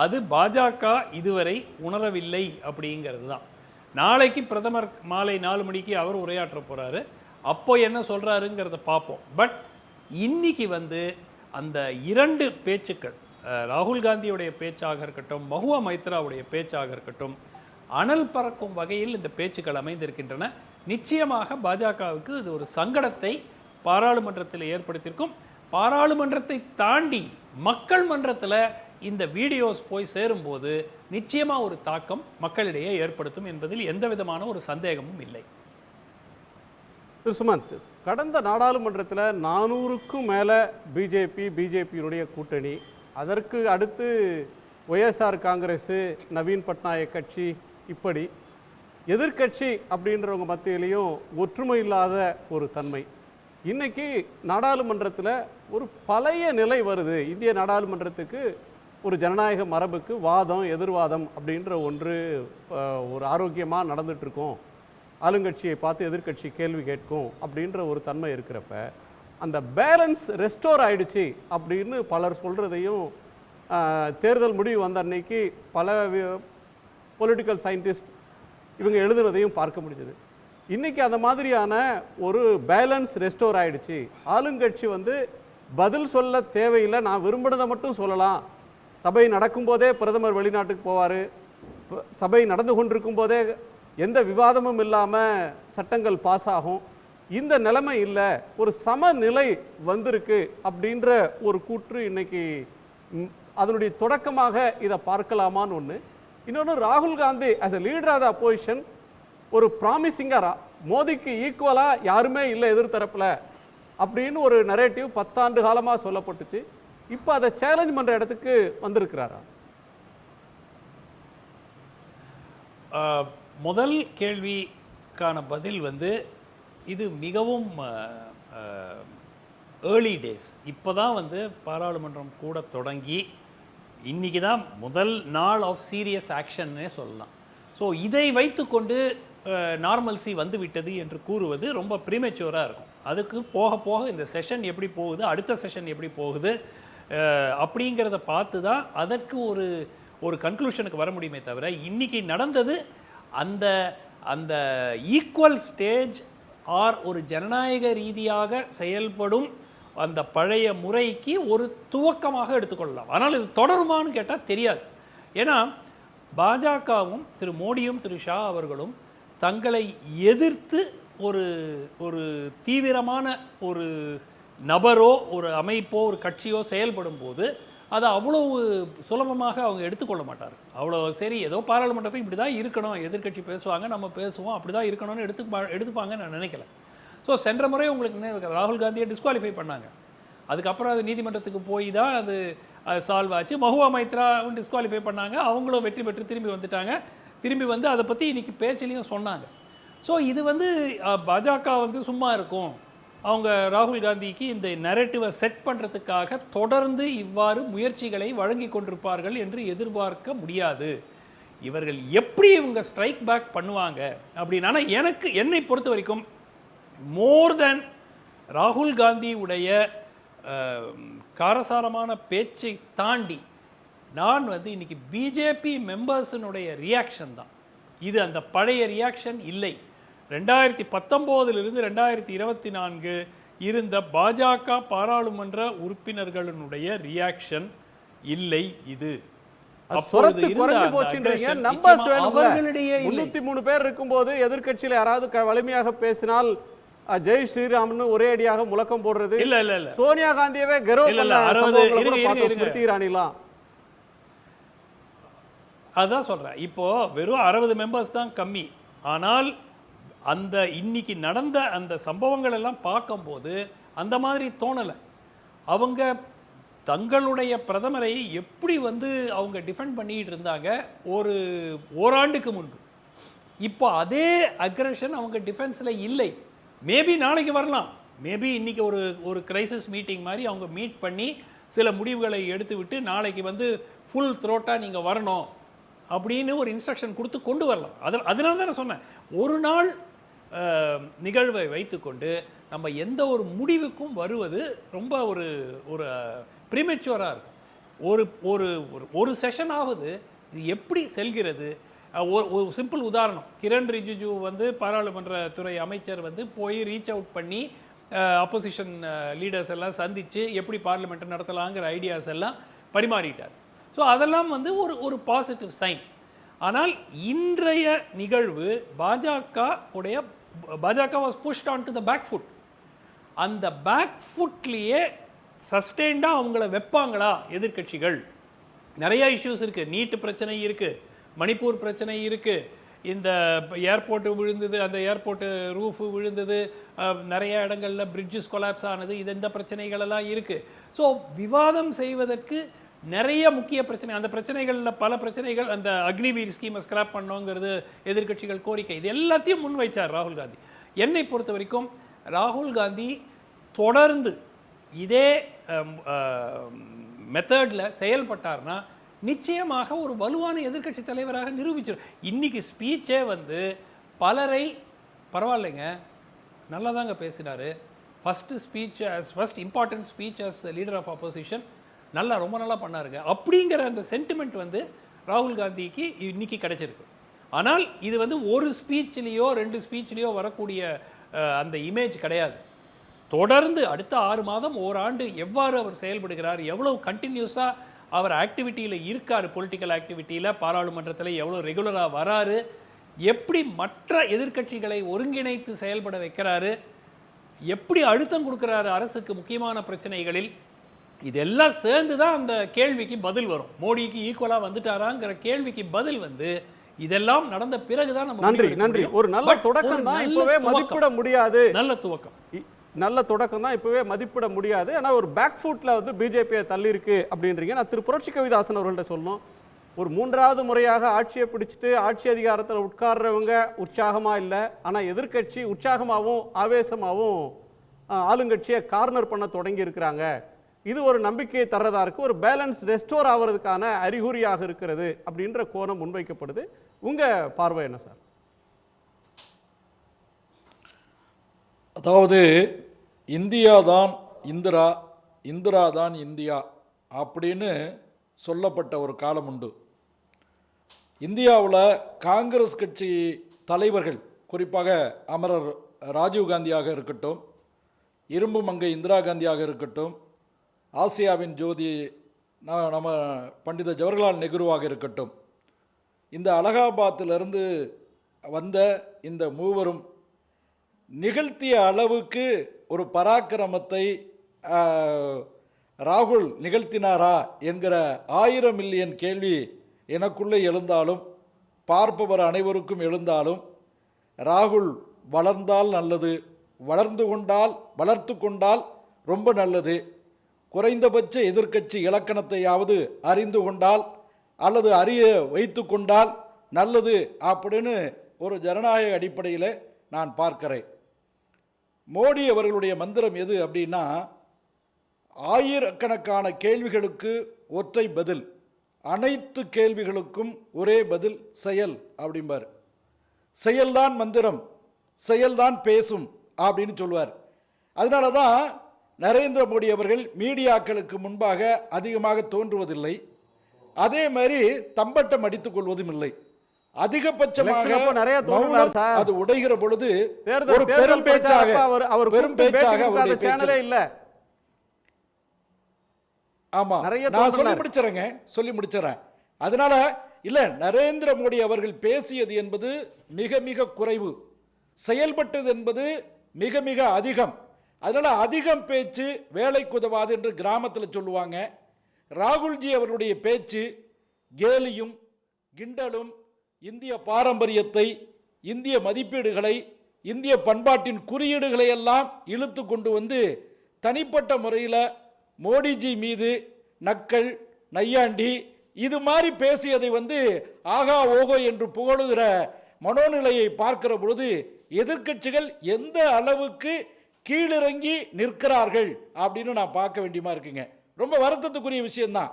அது பாஜக இதுவரை உணரவில்லை அப்படிங்கிறது தான். நாளைக்கு பிரதமர் மாலை 4 மணிக்கு அவர் உரையாற்ற போகிறாரு. அப்போ என்ன சொல்கிறாருங்கிறத பார்ப்போம். பட் இன்னைக்கு வந்து அந்த 2 பேச்சுக்கள், ராகுல் காந்தியுடைய பேச்சாக இருக்கட்டும், மஹுவா மைத்ராவுடைய பேச்சாக இருக்கட்டும், அனல் பறக்கும் வகையில் இந்த பேச்சுக்கள் அமைந்திருக்கின்றன. நிச்சயமாக பாஜகவுக்கு இது ஒரு சங்கடத்தை பாராளுமன்றத்தில் ஏற்படுத்தியிருக்கும். பாராளுமன்றத்தை தாண்டி மக்கள் மன்றத்தில் இந்த வீடியோஸ் போய் சேரும்போது நிச்சயமாக ஒரு தாக்கம் மக்களிடையே ஏற்படுத்தும் என்பதில் எந்த விதமான ஒரு சந்தேகமும் இல்லை. திரு சுமந்த், கடந்த நாடாளுமன்றத்தில் 400க்கும் மேலே பிஜேபியினுடைய கூட்டணி, அதற்கு அடுத்து ஒய்எஸ்ஆர் காங்கிரஸ், நவீன் பட்நாயக் கட்சி, இப்படி எதிர்கட்சி அப்படின்றவங்க மத்தியிலையும் ஒற்றுமை இல்லாத ஒரு தன்மை. இன்னைக்கு நாடாளுமன்றத்தில் ஒரு பழைய நிலை வருது. இந்திய நாடாளுமன்றத்துக்கு ஒரு ஜனநாயக மரபுக்கு வாதம் எதிர்வாதம் அப்படின்ற ஒரு ஆரோக்கியமாக நடந்துகிட்ருக்கோம். ஆளுங்கட்சியை பார்த்து எதிர்கட்சி கேள்வி கேட்கும் அப்படின்ற ஒரு தன்மை இருக்கிறப்ப அந்த பேலன்ஸ் ரெஸ்டோர் ஆயிடுச்சு அப்படின்னு பலர் சொல்கிறதையும், தேர்தல் முடிவு வந்த அன்னைக்கு பல பொலிட்டிக்கல் சயின்டிஸ்ட் இவங்க எழுதுனதையும் பார்க்க முடிஞ்சது. இன்றைக்கி அந்த மாதிரியான ஒரு பேலன்ஸ் ரெஸ்டோர் ஆயிடுச்சு. ஆளுங்கட்சி வந்து பதில் சொல்ல தேவையில்லை, நான் விரும்பினதை மட்டும் சொல்லலாம். சபை நடக்கும்போதே பிரதமர் வெளிநாட்டுக்கு போவார், சபை நடந்து கொண்டிருக்கும் போதே எந்த விவாதமும் இல்லாமல் சட்டங்கள் பாஸ் ஆகும். இந்த நிலைமை இல்லை, ஒரு சமநிலை வந்திருக்கு அப்படின்ற ஒரு கூற்று இன்னைக்கு அதனுடைய தொடக்கமாக இதை பார்க்கலாமான்னு ஒன்று. இன்னொன்று, ராகுல் Gandhi as a leader of the opposition ஒரு ப்ராமிசிங்காக மோடிக்கு ஈக்குவலாக யாருமே இல்லை எதிர்த்தரப்பில் அப்படின்னு ஒரு நரேட்டிவ் 10 ஆண்டு காலமாக சொல்லப்பட்டுச்சு. இப்போ அதை சேலஞ்ச் பண்ணுற இடத்துக்கு வந்திருக்கிறாரா? முதல் கேள்விக்கான பதில் வந்து இது மிகவும் ஏர்லி டேஸ். இப்போ தான் வந்து பாராளுமன்றம் கூட தொடங்கி இன்றைக்கி தான் முதல் நாள் ஆஃப் சீரியஸ் ஆக்ஷன்னே சொல்லலாம். ஸோ இதை வைத்துக்கொண்டு நார்மல்சி வந்து விட்டது என்று கூறுவது ரொம்ப ப்ரீமெச்சூராக இருக்கும். அதுக்கு போக போக இந்த செஷன் எப்படி போகுது, அடுத்த செஷன் எப்படி போகுது அப்படிங்கிறத பார்த்து தான் அதற்கு ஒரு கன்க்ளூஷனுக்கு வர முடியுமே தவிர, இன்றைக்கி நடந்தது அந்த அந்த ஈக்குவல் ஸ்டேஜ் ஆர் ஒரு ஜனநாயக ரீதியாக செயல்படும் அந்த பழைய முறைக்கு ஒரு துவக்கமாக எடுத்துக்கொள்ளலாம். ஆனால் இது தொடருமான்னு கேட்டால் தெரியாது. ஏன்னா பாஜகவும் திரு மோடியும் திரு ஷா அவர்களும் தங்களை எதிர்த்து ஒரு தீவிரமான ஒரு நபரோ ஒரு அமைப்போ ஒரு கட்சியோ செயல்படும் போது அதை அவ்வளவு சுலபமாக அவங்க எடுத்துக்கொள்ள மாட்டார். அவ்வளோ சரி ஏதோ பாராளுமன்றத்தை இப்படி தான் இருக்கணும், எதிர்கட்சி பேசுவாங்க நம்ம பேசுவோம், அப்படி தான் இருக்கணும்னு எடுத்துப்பாங்கன்னு நான் நினைக்கல. ஸோ சென்ற முறை உங்களுக்கு ராகுல் காந்தியை டிஸ்குவாலிஃபை பண்ணாங்க. அதுக்கப்புறம் அது நீதிமன்றத்துக்கு போய் தான் அது சால்வ் ஆச்சு. மஹுவா மைத்ராவும் டிஸ்குவாலிஃபை பண்ணாங்க, அவங்களும் வெற்றி பெற்று திரும்பி வந்துட்டாங்க. திரும்பி வந்து அதை பற்றி இன்றைக்கி பேச்சிலையும் சொன்னாங்க. ஸோ இது வந்து பாஜக வந்து சும்மா இருக்கும், அவங்க ராகுல் காந்திக்கு இந்த நரேட்டிவை செட் பண்ணுறதுக்காக தொடர்ந்து இவ்வாறு முயற்சிகளை வழங்கி கொண்டிருப்பார்கள் என்று எதிர்பார்க்க முடியாது. இவர்கள் எப்படி இவங்க ஸ்ட்ரைக் பேக் பண்ணுவாங்க அப்படின்னா, என்னை பொறுத்த வரைக்கும் மோர் தென் ராகுல் காந்தியுடைய காரசாரமான பேச்சை தாண்டி நான் வந்து இன்னைக்கு பிஜேபி மெம்பர்ஸினுடைய ரியாக்ஷன் தான் இது. அந்த பழைய ரியாக்ஷன் இல்லை. 2019 2024 இருந்த பாஜக பாராளுமன்ற உறுப்பினர்களினுடைய ரியாக்ஷன் இல்லை. இது 303 பேர் இருக்கும்போது எதிர்கட்சியில் யாராவது வலிமையாக பேசினால் ஜெய் ஸ்ரீராம்னு ஒரே அடியாக முழக்கம் போடுறது, இல்ல இல்ல இல்ல சோனியா காந்தியவே ஸ்மிருதி இரானிலாம். அதான் சொல்றேன், இப்போ வெறும் 60 மெம்பர்ஸ் தான் கம்மி. ஆனால் அந்த இன்னைக்கு நடந்த அந்த சம்பவங்கள் எல்லாம் பார்க்கும்போது அந்த மாதிரி தோணலை. அவங்க தங்களுடைய பிரதமரை எப்படி வந்து அவங்க டிஃபெண்ட் பண்ணிட்டு இருந்தாங்க ஓராண்டுக்கு முன்பு. இப்போ அதே அக்ரெஷன் அவங்க டிஃபென்ஸில் இல்லை. மேபி நாளைக்கு வரலாம், மேபி இன்னைக்கு ஒரு கிரைசிஸ் மீட்டிங் மாதிரி அவங்க மீட் பண்ணி சில முடிவுகளை எடுத்து விட்டு நாளைக்கு வந்து ஃபுல் த்ரோட்டாக நீங்கள் வரணும் அப்படின்னு ஒரு இன்ஸ்ட்ரக்ஷன் கொடுத்து கொண்டு வரலாம். அதனால தான் நான் சொன்னேன், ஒரு நாள் நிகழ்வை வைத்துக்கொண்டு நம்ம எந்த ஒரு முடிவுக்கும் வருவது ரொம்ப ஒரு ப்ரீமெச்சூராக இருக்கும். ஒரு ஒரு ஒரு செஷன் ஆகுது, இது எப்படி செல்கிறது? ஒரு சிம்பிள் உதாரணம், கிரண் ரிஜிஜு வந்து பாராளுமன்ற துறை அமைச்சர் வந்து போய் ரீச் அவுட் பண்ணி அப்போசிஷன் லீடர்ஸ் எல்லாம் சந்தித்து எப்படி பார்லிமெண்ட் நடத்தலாங்கிற ஐடியாஸ் எல்லாம் பரிமாறிட்டார். ஸோ அதெல்லாம் வந்து ஒரு பாசிட்டிவ் சைன். ஆனால் இன்றைய நிகழ்வு பாஜக was pushed on to the back foot. அந்த பேக் ஃபுட்லேயே சஸ்டெயின்டாக அவங்கள வைப்பாங்களா எதிர்க்கட்சிகள்? நிறைய இஷ்யூஸ் இருக்குது. நீட்டு பிரச்சனை இருக்குது, மணிப்பூர் பிரச்சனை இருக்குது, இந்த ஏர்போர்ட்டு விழுந்தது, அந்த ஏர்போர்ட்டு ரூஃபு விழுந்தது, நிறைய இடங்களில் பிரிட்ஜஸ் கொலாப்ஸ் ஆனது, இந்த பிரச்சனைகளெல்லாம் இருக்குது. ஸோ விவாதம் செய்வதற்கு நிறைய முக்கிய பிரச்சனை, அந்த பிரச்சனைகளில் பல பிரச்சனைகள், அந்த அக்னிவீர் ஸ்கீமை ஸ்கிராப் பண்ணோங்கிறது எதிர்க்கட்சிகள் கோரிக்கை, இது எல்லாத்தையும் முன் வைச்சார் ராகுல் காந்தி. என்னை பொறுத்த வரைக்கும் ராகுல் காந்தி தொடர்ந்து இதே மெத்தடில் செயல்பட்டார்னா நிச்சயமாக ஒரு வலுவான எதிர்க்கட்சி தலைவராக நிரூபிச்சிடும். இன்னைக்கு ஸ்பீச்சே வந்து பலரை பரவாயில்லைங்க, நல்லா தாங்க பேசினார், first important speech as leader of opposition, ரொம்ப நல்லா பண்ணாருங்க அப்படிங்கிற அந்த சென்டிமெண்ட் வந்து ராகுல் காந்திக்கு இன்னைக்கு கிடைச்சிருக்கு. ஆனால் இது வந்து ஒரு ஸ்பீச்லேயோ 2 ஸ்பீச்லேயோ வரக்கூடிய அந்த இமேஜ் கிடையாது. தொடர்ந்து அடுத்த 6 மாதம், ஓராண்டு எவ்வாறு அவர் செயல்படுகிறார், எவ்வளவு கண்டினியூஸாக அவர் ஆக்டிவிட்டியில் இருக்கார், பொலிட்டிக்கல் ஆக்டிவிட்டியில், பாராளுமன்றத்தில் எவ்வளோ ரெகுலராக வராரு, எப்படி மற்ற எதிர்க்கட்சிகளை ஒருங்கிணைத்து செயல்பட வைக்கிறாரு, எப்படி அழுத்தம் கொடுக்குறாரு அரசுக்கு முக்கியமான பிரச்சனைகளில், இதெல்லாம் சேர்ந்து தான் அந்த கேள்விக்கு பதில் வரும். மோடிக்கு ஈக்குவலாக வந்துட்டாராங்கிற கேள்விக்கு பதில் வந்து இதெல்லாம் நடந்த பிறகுதான் நம்ம நன்றி. ஒரு நல்ல தொடக்கம் தான் இப்பவே மதிப்பிட முடியாது. நல்ல தொடக்கம் தான் இப்பவே மதிப்பிட முடியாது. ஆனால் ஒரு பேக் ஃபுட்ல வந்து பிஜேபியை தள்ளி இருக்கு அப்படின்றீங்க. நான் திரு புரட்சி கவிதாசன் அவர்கள்ட்ட சொல்லணும், ஒரு 3வது முறையாக ஆட்சியை பிடிச்சிட்டு ஆட்சி அதிகாரத்தில் உட்கார்றவங்க உற்சாகமா இல்லை, ஆனால் எதிர்க்கட்சி உற்சாகமாகவும் ஆவேசமாகவும் ஆளுங்கட்சியை கார்னர் பண்ண தொடங்கி இருக்கிறாங்க. இது ஒரு நம்பிக்கையை தர்றதா இருக்கு, ஒரு பேலன்ஸ் ரெஸ்டோர் ஆகிறதுக்கான அறிகுறியாக இருக்கிறது அப்படின்ற கோணம் முன்வைக்கப்படுது. உங்க பார்வை என்ன சார்? அதாவது இந்தியா தான் இந்திரா, இந்திரா தான் இந்தியா அப்படின்னு சொல்லப்பட்ட ஒரு காலம் உண்டு. இந்தியாவில் காங்கிரஸ் கட்சி தலைவர்கள், குறிப்பாக அமரர் ராஜீவ்காந்தியாக இருக்கட்டும், இரும்பு மங்கை இந்திரா காந்தியாக இருக்கட்டும், ஆசியாவின் ஜோதி நம்ம பண்டித ஜவஹர்லால் நெஹ்ருவாக இருக்கட்டும், இந்த அலகாபாத்திலிருந்து வந்த இந்த மூவரும் நிகழ்த்திய அளவுக்கு ஒரு பராக்கிரமத்தை ராகுல் நிகழ்த்தினாரா என்கிற 1000 மில்லியன் கேள்வி எனக்குள்ளே எழுந்தாலும், பார்ப்பவர் அனைவருக்கும் எழுந்தாலும், ராகுல் வளர்ந்தால் நல்லது, வளர்த்து கொண்டால் ரொம்ப நல்லது, குறைந்தபட்ச எதிர்க்கட்சி இலக்கணத்தையாவது அறிந்து கொண்டால் அல்லது அறிய வைத்து கொண்டால் நல்லது அப்படின்னு ஒரு ஜனநாயக அடிப்படையில் நான் பார்க்கிறேன். மோடி அவர்களுடைய மந்திரம் எது அப்படின்னா, ஆயிரக்கணக்கான கேள்விகளுக்கு ஒற்றை பதில், அனைத்து கேள்விகளுக்கும் ஒரே பதில், செயல் அப்படிம்பார். செயல்தான் மந்திரம், செயல்தான் பேசும் அப்படின்னு சொல்லுவார். அதனால தான் நரேந்திர மோடி அவர்கள் மீடியாக்களுக்கு முன்பாக அதிகமாக தோன்றுவதில்லை, அதே மாதிரி தம்பட்டம் அடித்துக் கொள்வதும் இல்லை. அதிகபட்சமாக அது உடைகிற பொழுது ஒரு பெரும் பேச்சாக இல்ல. ஆமா, நான் சொல்லி முடிச்சிடறேன். அதனால இல்ல, நரேந்திர மோடி அவர்கள் பேசியது என்பது மிக மிக குறைவு, செயல்பட்டது என்பது மிக மிக அதிகம். அதனால அதிகம் பேச்சு வேலைக்கு உதவாது என்று கிராமத்தில் சொல்லுவாங்க. ராகுல்ஜி அவர்களுடைய பேச்சு கேலியும் கிண்டலும், இந்திய பாரம்பரியத்தை, இந்திய மதிப்பீடுகளை, இந்திய பண்பாட்டின் குறியீடுகளை எல்லாம் இழுத்து கொண்டு வந்து தனிப்பட்ட முறையில் மோடிஜி மீது நக்கல் நையாண்டி இது மாதிரி பேசியதை வந்து ஆகா ஓகோ என்று புகழுகிற மனோநிலையை பார்க்கிற பொழுது எதிர்க்கட்சிகள் எந்த அளவுக்கு கீழிறங்கி நிற்கிறார்கள் அப்படின்னு நான் பார்க்க வேண்டியமா இருக்குங்க. ரொம்ப வருத்தத்துக்குரிய விஷயம்தான்.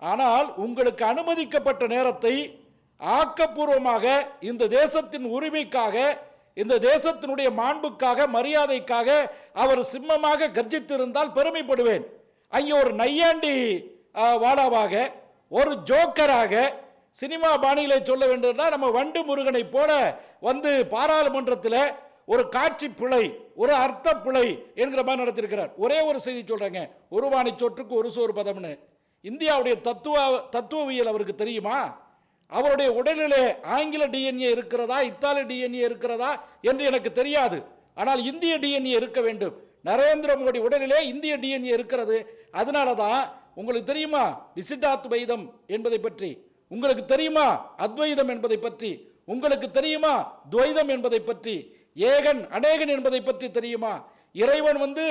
ஆனால் உங்களுக்கு அனுமதிக்கப்பட்ட நேரத்தை ஆக்கப்பூர்வமாக இந்த தேசத்தின் உரிமைக்காக, இந்த தேசத்தினுடைய மாண்புக்காக, மரியாதைக்காக அவர் சிம்மமாக கர்ஜித்திருந்தால் பெருமைப்படுவேன். அங்கே ஒரு நையாண்டி வாலாவாக, ஒரு ஜோக்கராக, சினிமா பாணியிலே சொல்ல வேண்டும்னா நம்ம வண்டு முருகனை போல வந்து பாராளுமன்றத்தில் ஒரு காட்சி பிழை, ஒரு அர்த்த பிழை என்கிற மாதிரி நடத்திருக்கிறார். ஒரே ஒரு செய்தி சொல்றேங்க, ஒரு வாணி சொற்றுக்கு ஒரு சோறு பதம்னு. இந்தியாவுடைய தத்துவவியல் அவருக்கு தெரியுமா? அவருடைய உடலிலே ஆங்கில டிஎன்ஏ இருக்கிறதா, இத்தாலி டிஎன்ஏ இருக்கிறதா என்று எனக்கு தெரியாது. ஆனால் இந்திய டிஎன்ஏ இருக்க வேண்டும். நரேந்திர மோடி உடலிலே இந்திய டிஎன்ஏ இருக்கிறது. அதனால தான் உங்களுக்கு தெரியுமா விசிட்டாத்வைதம் என்பதை பற்றி, உங்களுக்கு தெரியுமா அத்வைதம் என்பதை பற்றி, உங்களுக்கு தெரியுமா துவைதம் என்பதை பற்றி, ஏகன் அநேகன் என்பதை பற்றி தெரியுமா? இறைவன் வந்து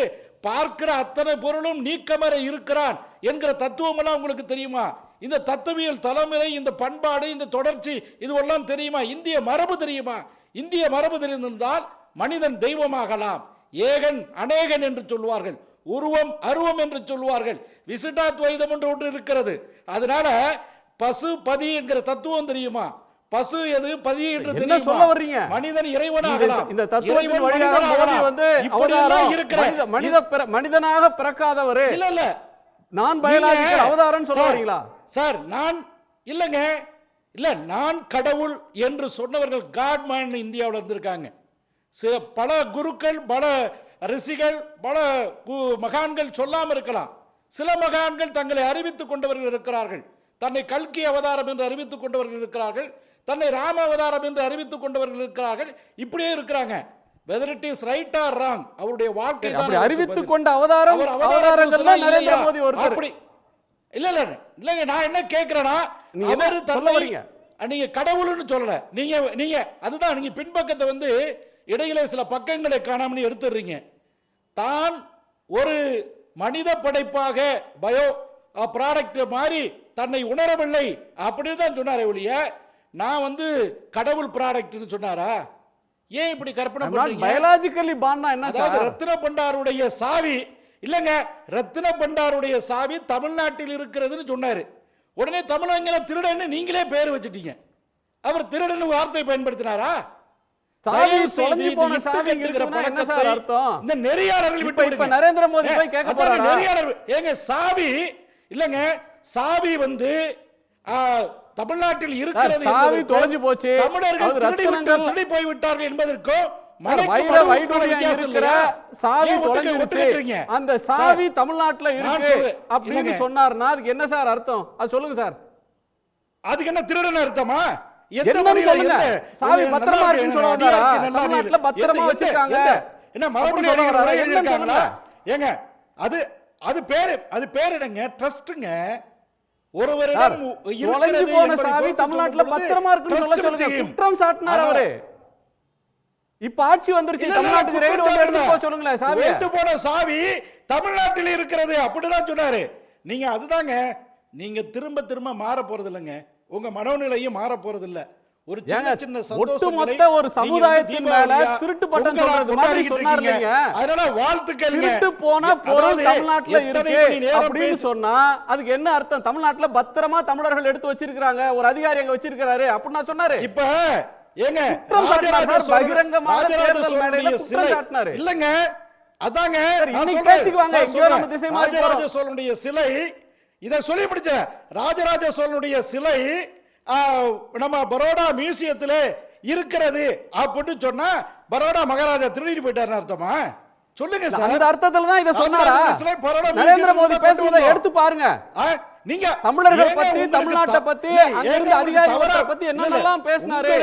பார்க்கிற அத்தனை பொருளும் நீக்கமற இருக்கிறான் என்கிற தத்துவம் எல்லாம் உங்களுக்கு தெரியுமா? இந்த தத்துவியல் தலைமுறை, இந்த பண்பாடு, இந்த தொடர்ச்சி, இதுவெல்லாம் தெரியுமா? இந்திய மரபு தெரியுமா? இந்திய மரபு தெரிந்திருந்தால் மனிதன் தெய்வமாகலாம். ஏகன் அநேகன் என்று சொல்வார்கள், உருவம் அருவம் என்று சொல்வார்கள். விசிட்டாத்வைதம் என்று ஒன்று இருக்கிறது. அதனால பசு பதி என்கிற தத்துவம் தெரியுமா? பசு எது, பதி என்று என்ன சொல்ல வர்றீங்க? மனிதன் இறைவனாகலாம். இந்த தத்துவத்தின் வழியாக மோடி வந்து மனிதனாக பிறக்காதவரே, இல்ல இல்ல நான் பயாலஜிக்கல் அவதாரம் சொல்ல வரீங்களா சார்? நான் இல்லங்க, இல்ல நான் கடவுள் என்று சொன்னவர்கள் காட் மேன் இந்தியாவில் இருந்திருக்காங்க. பல குருக்கள், பல ரிஷிகள், பல மகான்கள் சொல்லாம இருக்கலாம். சில மகான்கள் தங்களை அறிவித்துக் கொண்டவர்கள் இருக்கிறார்கள். தன்னை கல்கி அவதாரம் என்று அறிவித்துக் கொண்டவர்கள் இருக்கிறார்கள். தன்னை ராம அவதாரம் என்று அறிவித்துக் கொண்டவர்கள் இருக்கிறார்கள். இப்படியே இருக்கிறாங்க. whether it is right or wrong, அவருடைய வாழ்க்கை அப்படி அறிவித்துக் கொண்ட அவதாரங்கள் நரேந்திர மோடி ஒருத்தர். அப்படி இல்ல இல்ல இல்லங்க, நான் என்ன கேக்குறேன்னா, அவர் தன்னை நீங்க கடவுள்னு சொல்லல. நீங்க அதுதான் நீங்க பின்பக்கத்தை வந்து இடையில சில பக்கங்களை காணாமல் எடுத்துறீங்க. தான் ஒரு மனித படைப்பாக பயோ ப்ராடக்ட் மாதிரி தன்னை உணரவில்லை அப்படின்னு தான் சொன்னாரே ஒழிய, நான் வந்து கடவுள் ப்ராடக்ட்னு சொன்னாரா? ஏன் இப்படி கற்பனை பண்றீங்க? பயாலஜிக்கலி பான்னா என்ன சார்? ரத்தின பண்டாருடைய சாவி இல்லங்க, ரத்தின பண்டாருடைய சாவி தமிழ்நாட்டில் இருக்கிறதுன்னு சொன்னாரு. உடனே தமிழங்க திருடன்னு நீங்களே பேர் வச்சிட்டீங்க. அவர் திருடன்னு வார்த்தை பயன்படுத்தினாரா? சாவி தொலைஞ்சு போன சாவி இருக்குன்னா என்ன சார் அர்த்தம்? இந்த நெறியாளர்கள் விட்டு இப்ப நரேந்திர மோடி போய் கேட்க போறாரா? நெறியாளர் ஏங்க சாவி இல்லங்க, சாவி வந்து தமிழ்நாட்டில் இருக்கிறது. சாவி தொலைஞ்சு போச்சு, தமிழர்கள் திருடி போய் விட்டார்கள் என்பதற்கு வைர வைடூரியம் இருக்கிற சாவி தொலைஞ்சிருச்சு, அந்த சாவி தமிழ்நாட்டுல இருக்கு அப்படின்னு சொன்னார்னா அதுக்கு என்ன சார் அர்த்தம்? அது சொல்லுங்க சார். அதுக்கு என்ன திருடன் அர்த்தமா? சாவி பத்திரமா இருக்குன்னு சொல்றாங்க. தமிழ்நாட்டுல பத்திரமா வச்சிருக்காங்க. என்ன மறுபடியும் எழுதிருக்காங்களா? ஏங்க அது பேர் என்னங்க? ட்ரஸ்ட்ங்க. ஒருவரிடம் தொலைஞ்சு போன சாவி தமிழ்நாட்டுல பத்திரமா இருக்குன்னு சொல்ல சொல்லுங்க. குற்றம் சாட்டினார் அவரு. இப்ப ஆட்சி வந்துருச்சு, தமிழ்நாட்டுக்கு ரெய்டு வந்து எடுத்து போக சொல்லுங்களேன். சாவி எடுத்து போன சாவி தமிழ்நாட்டில் இருக்கிறது அப்படிதான் சொன்னாரு. நீங்க அதுதாங்க, நீங்க திரும்ப திரும்ப மாற போறது இல்லைங்க. உங்க மனோநிலையும் மாற போறது இல்ல. ஒரு சின்ன சின்ன ஒட்டுமொத்த ஒரு சமுதாயத்தின் மேல திருட்டு பட்டம் சொல்றது மாதிரி சொன்னாருங்க. அதனால வாழ்த்துக்கள். திருட்டு போன பொருள் தமிழ்நாட்டுல இருக்கு அப்படின்னு சொன்னா அதுக்கு என்ன அர்த்தம்? தமிழ்நாட்டுல பத்திரமா தமிழர்கள் எடுத்து வச்சிருக்காங்க, ஒரு அதிகாரி அங்க வச்சிருக்காரு அப்படின்னு நான் சொன்னாரு. இப்ப ஏங்க பகிரங்கமாக தேர்தல் மேடையில குற்றம் சாட்டினாரு இல்லங்க. அதாங்க இன்னைக்கு பேசிக்குவாங்க. இங்க நம்ம திசை மாறி ராஜராஜ சோழனுடைய சிலை, இத சொல்லி முடிச்ச ராஜராஜ சோழனுடைய சிலை நம்ம பரோடா மியூசியத்தில் இருக்கிறது அப்படின்னு சொன்னா பரோடா மகாராஜா திருடிட்டு போயிட்டாருன்னு அர்த்தமா? சொல்லுங்க சார். அந்த அர்த்தத்துல தான் இத சொன்னாரா? நரேந்திர மோடி பேசுறதை எடுத்து பாருங்க. நீங்க தமிழர்கள் பத்தி, தமிழ்நாட்டை பத்தி, அங்க இருந்த அதிகாரிகளை பத்தி என்னெல்லாம் பேசினாரு?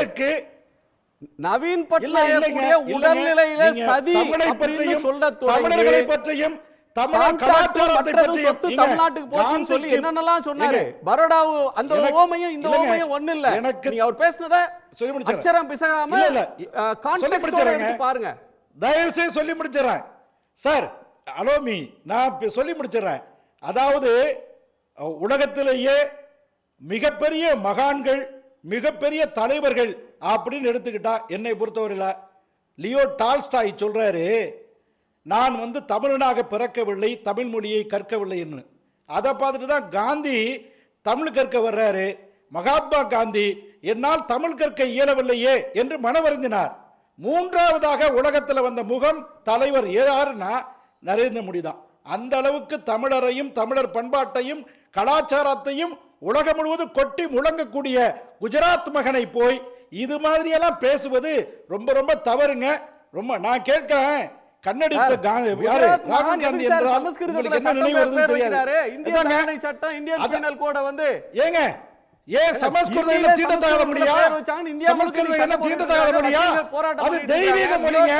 நவீன் பட்நாயக்குடைய உடல்நிலையில சதி அப்படின்னு சொல்ல தமிழர்களை பற்றியும் தமிழ்நாட்டுக்கு போச்சுன்னு சொல்லி என்னென்னலாம் சொன்னாரு? பரோடாவு அந்த ஓமையும் இந்த ஓமையும் ஒண்ணு இல்ல. நீங்க அவர் பேசுனத அச்சரம் பிசகாம கான்டெக்ஸ்டோட எடுத்து பாருங்க. தயவு செய்து சொல்லி முடிச்சிடறேன் சார். அலோமி நான் சொல்லி முடிச்சிடறேன். அதாவது உலகத்திலேயே மிகப்பெரிய மகான்கள், மிகப்பெரிய தலைவர்கள் அப்படின்னு எடுத்துக்கிட்டா என்னை பொறுத்தவரையில் லியோ டால்ஸ்டாய் சொல்றாரு, நான் வந்து தமிழனாக பிறக்கவில்லை, தமிழ் மொழியை கற்கவில்லை என்று. அதை பார்த்துட்டு தான் காந்தி தமிழ் கற்க வர்றாரு. மகாத்மா காந்தி என்னால் தமிழ் கற்க இயலவில்லையே என்று மனவருந்தினார். மூன்றாவதாக உலகத்தில் வந்த முகம் தலைவர் யாருன்னா நரேந்திர மோடி தான். அந்த அளவுக்கு தமிழரையும் தமிழர் பண்பாட்டையும் கலாச்சாரத்தையும் உலகம் முழுவதும் கொட்டி முழங்கக்கூடிய குஜராத் மகனை போய் இது மாதிரியெல்லாம் பேசுவது ரொம்ப ரொம்ப தவறுங்க. ரொம்ப நான் கேட்கிறேன், கண்ணடித்த யாரு ராகுல் காந்தி என்றால் உங்களுக்கு என்ன நினைவு வருதுன்னு தெரியாது. ஏங்க ஏன் சமஸ்கிருதம் தீண்டத்தகாத மொழியா? சமஸ்கிருதம் என்ன தீண்டத்தகாத மொழியா? அது தெய்வீக மொழிங்க,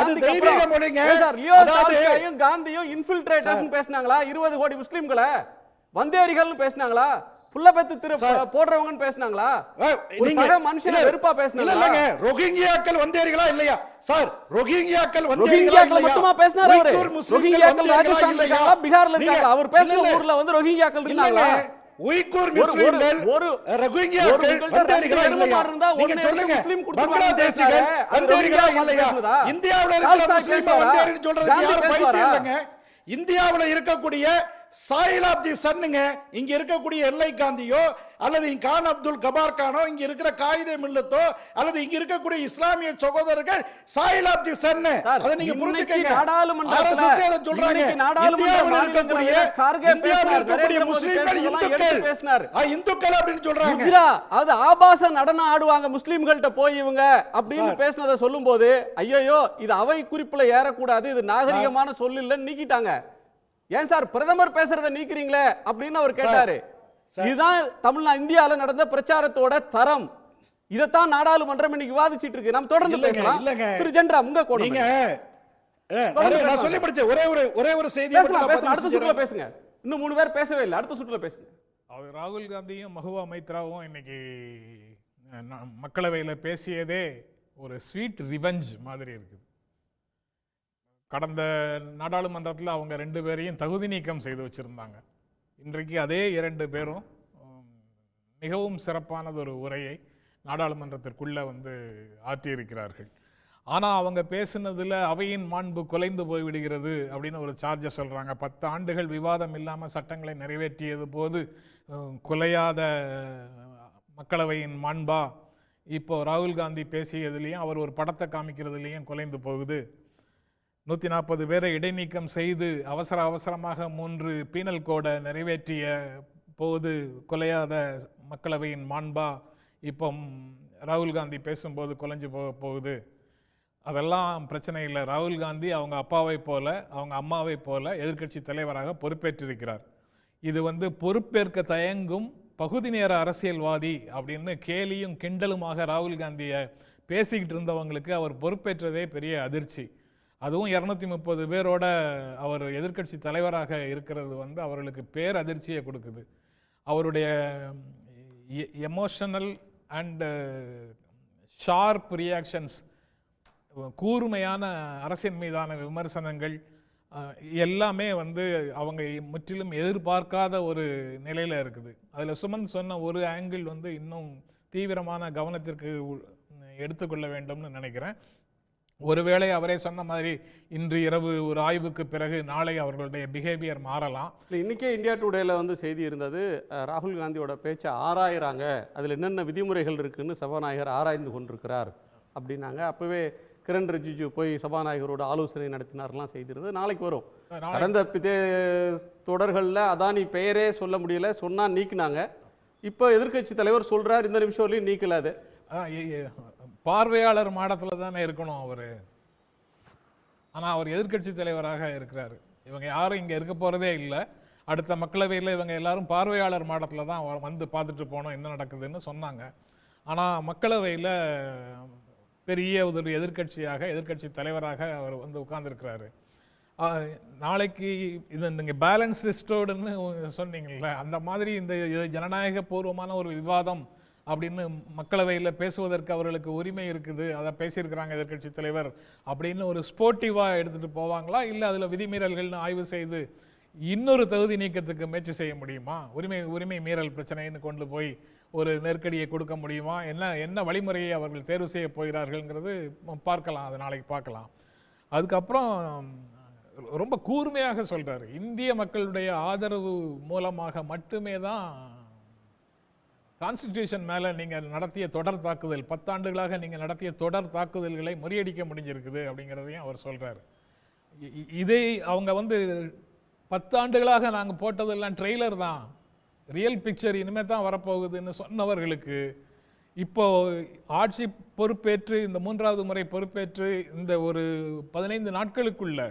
அது தெய்வீக மொழிங்க. காந்தியும் இன்ஃபில்ட்ரேட்டர்ஸ் பேசினாங்களா? 20 கோடி முஸ்லிம்களை வந்தேரிகள் பேசினாங்களா? புள்ள பெத்து போடுறவங்கன்னு பேசினாங்களா? நீங்க மனுஷனை வெறுப்பா பேசினாங்களா? இல்லங்க, ரோஹிங்கியாக்கள் வந்தேரிகளா இல்லையா சார்? ரோஹிங்கியாக்கள் வந்தேரிகளா இல்லையா? மட்டுமா பேசினாரு அவரு? ரோஹிங்கியாக்கள் ராஜஸ்தான்ல இருக்காங்க, பீகார்ல இருக்காங்க. அவர் பேசின ஊர்ல வந்து ரோஹிங்கியாக்கள் இருந்தாங்களா? உய்குர் முஸ்லிம்கள் ரோஹிங்கியாக்கள் வந்தேரிகளா இல்லையா? நீங்க சொல்லுங்க, பங்களாதேசிகள் வந்தேரிகளா இல்லையா? இந்தியாவுல இருக்கிற முஸ்லிம் வந்தேரின்னு சொல்றதுக்கு யாரும் பைத்தியம் இல்லங்க. இந்தியாவுல இருக்கக்கூடிய சாயில் ஆப் தி சன்னுங்க, இங்க இருக்கக்கூடிய எல்லை காந்தியோ அல்லது கான் அப்துல் கபார் கானோ, இங்க இருக்கிற காயிதே மில்லத்தோ அல்லது இங்க இருக்கக்கூடிய இஸ்லாமிய சகோதரர்கள் சாயில் ஆப் தி சன். அத நீங்க புரிஞ்சுக்கங்க. ஆர்எஸ்எஸ் என்ன சொல்றாங்க? இந்தியாவில் இருக்கக்கூடிய முஸ்லிம்கள் இந்துக்கள் அப்படின்னு சொல்றாங்க. அது ஆபாச நடனம் ஆடுவாங்க முஸ்லிம்கள்ட்ட போய் இவங்க அப்படின்னு பேசினதை சொல்லும்போது ஐயோ இது அவை குறிப்புல ஏறக்கூடாது, இது நாகரிகமான சொல் இல்லைன்னு நீக்கிட்டாங்க. ஏன் சார் பிரதமர் பேசுறதை நீக்கிறீங்களே அப்படின்னு அவர் கேட்டாரு. இதுதான் தமிழ்நாடு இந்தியால நடந்த பிரச்சாரத்தோட தரம். இதைத்தான் நாடாளுமன்றம் இன்னைக்கு விவாதிச்சிட்டு இருக்கு. நம்ம தொடர்ந்து பேசலாம். திரு ஜென்ரா உங்க கூட நீங்க நான் சொல்லி முடிச்ச ஒரே ஒரு செய்தி அடுத்த சுற்றுல பேசுங்க. இன்னும் 3 பேர் பேசவே இல்லை, அடுத்த சுற்றுல பேசுங்க. அவர் ராகுல் காந்தியும் மஹுவா மைத்ராவும் இன்னைக்கு மக்களவையில் பேசியதே ஒரு ஸ்வீட் ரிவெஞ்ச் மாதிரி இருக்குது. கடந்த நாடாளுமன்றத்தில் அவங்க 2 பேரையும் தகுதி நீக்கம் செய்து வச்சிருந்தாங்க. இன்றைக்கு அதே 2 பேரும் மிகவும் சிறப்பானது ஒரு உரையை நாடாளுமன்றத்திற்குள்ள வந்து ஆற்றியிருக்கிறார்கள். ஆனால் அவங்க பேசுனதில் அவையின் மாண்பு குலைந்து போய்விடுகிறது அப்படின்னு ஒரு சார்ஜை சொல்கிறாங்க. 10 ஆண்டுகள் விவாதம் இல்லாமல் சட்டங்களை நிறைவேற்றியது போது குலையாத மக்களவையின் மாண்பா இப்போ ராகுல் காந்தி பேசியதுலேயும் அவர் ஒரு படத்தை காமிக்கிறதுலேயும் குலைந்து போகுது. 140 பேரை இடைநீக்கம் செய்து அவசரமாக 3 பீனல் கோடை நிறைவேற்றிய போது குலையாத மக்களவையின் மாண்பா இப்போ ராகுல் காந்தி பேசும்போது குலைஞ்சு போகுது. அதெல்லாம் பிரச்சனை இல்லை. ராகுல் காந்தி அவங்க அப்பாவை போல அவங்க அம்மாவை போல எதிர்க்கட்சி தலைவராக பொறுப்பேற்றிருக்கிறார். இது வந்து பொறுப்பேற்க தயங்கும் பகுதி நேர அரசியல்வாதி அப்படின்னு கேலியும் கிண்டலுமாக ராகுல் காந்தியை பேசிக்கிட்டு இருந்தவங்களுக்கு அவர் பொறுப்பேற்றதே பெரிய அதிர்ச்சி. அதுவும் 230 பேரோட அவர் எதிர்க்கட்சி தலைவராக இருக்கிறது வந்து அவர்களுக்கு பேர் அதிர்ச்சியை கொடுக்குது. அவருடைய எமோஷனல் அண்ட் ஷார்ப் ரியாக்ஷன்ஸ், கூர்மையான அரசின் மீதான விமர்சனங்கள் எல்லாமே வந்து அவங்க முற்றிலும் எதிர்பார்க்காத ஒரு நிலையில் இருக்குது. அதில் சுமன் சொன்ன ஒரு ஆங்கிள் வந்து இன்னும் தீவிரமான கவனத்திற்கு எடுத்துக்கொள்ள வேண்டும்னு நினைக்கிறேன். ஒருவேளை அவரே சொன்ன மாதிரி இன்று இரவு ஒரு ஆய்வுக்கு பிறகு நாளை அவர்களுடைய பிஹேவியர் மாறலாம். இன்னைக்கே இந்தியா டுடேல வந்து செய்தி இருந்தது, ராகுல் காந்தியோட பேச்சை ஆராயிறாங்க, அதில் என்னென்ன விதிமுறைகள் இருக்குன்னு சபாநாயகர் ஆராய்ந்து கொண்டிருக்கிறார் அப்படின்னாங்க. அப்பவே கிரண் ரிஜிஜு போய் சபாநாயகரோட ஆலோசனை நடத்தினார்லாம் செய்தி இருந்தது. நாளைக்கு வரும். கடந்த தொடர்களில் அதானி பெயரே சொல்ல முடியல, சொன்னா நீக்கினாங்க. இப்போ எதிர்க்கட்சி தலைவர் சொல்றார் இந்த நிமிஷம் வரலையும் நீக்கலாது. பார்வையாளர் மாடத்தில் தானே இருக்கணும் அவர். ஆனால் அவர் எதிர்க்கட்சி தலைவராக இருக்கிறார். இவங்க யாரும் இங்கே இருக்க போகிறதே இல்லை. அடுத்த மக்களவையில் இவங்க எல்லாரும் பார்வையாளர் மாடத்தில் தான் வந்து பார்த்துட்டு போனோம் என்ன நடக்குதுன்னு சொன்னாங்க. ஆனால் மக்களவையில் பெரிய ஒரு எதிர்க்கட்சி தலைவராக அவர் வந்து உட்கார்ந்துருக்கிறாரு. நாளைக்கு இது நீங்கள் பேலன்ஸ் ரிஸ்டோர்டுன்னு சொன்னீங்கல்ல, அந்த மாதிரி இந்த ஜனநாயக பூர்வமான ஒரு விவாதம் அப்படின்னு மக்களவையில் பேசுவதற்கு அவர்களுக்கு உரிமை இருக்குது, அதை பேசியிருக்கிறாங்க எதிர்க்கட்சி தலைவர் அப்படின்னு ஒரு ஸ்போர்ட்டிவாக எடுத்துகிட்டு போவாங்களா, இல்லை அதில் விதிமீறல்கள்னு ஆய்வு செய்து இன்னொரு தகுதி நீக்கத்துக்கு முயற்சி செய்ய முடியுமா, உரிமை மீறல் பிரச்சனைன்னு கொண்டு போய் ஒரு நெருக்கடியை கொடுக்க முடியுமா, என்ன வழிமுறையை அவர்கள் தேர்வு செய்ய போகிறார்கள்ங்கிறது பார்க்கலாம், அது நாளைக்கு பார்க்கலாம். அதுக்கப்புறம் ரொம்ப கூர்மையாக சொல்கிறார், இந்திய மக்களுடைய ஆதரவு மூலமாக மட்டுமே தான் கான்ஸ்டிடியூஷன் மேலே நீங்கள் நடத்திய தொடர் தாக்குதல், 10 ஆண்டுகளாக நீங்கள் நடத்திய தொடர் தாக்குதல்களை முறியடிக்க முடிஞ்சிருக்குது அப்படிங்கிறதையும் அவர் சொல்கிறார். இதை அவங்க வந்து 10 ஆண்டுகளாக நாங்கள் போட்டதெல்லாம் ட்ரெய்லர் தான், ரியல் பிக்சர் இனிமேல் தான் வரப்போகுதுன்னு சொன்னவர்களுக்கு இப்போ ஆட்சி பொறுப்பேற்று இந்த 3வது முறை பொறுப்பேற்று இந்த ஒரு 15 நாட்களுக்குள்ள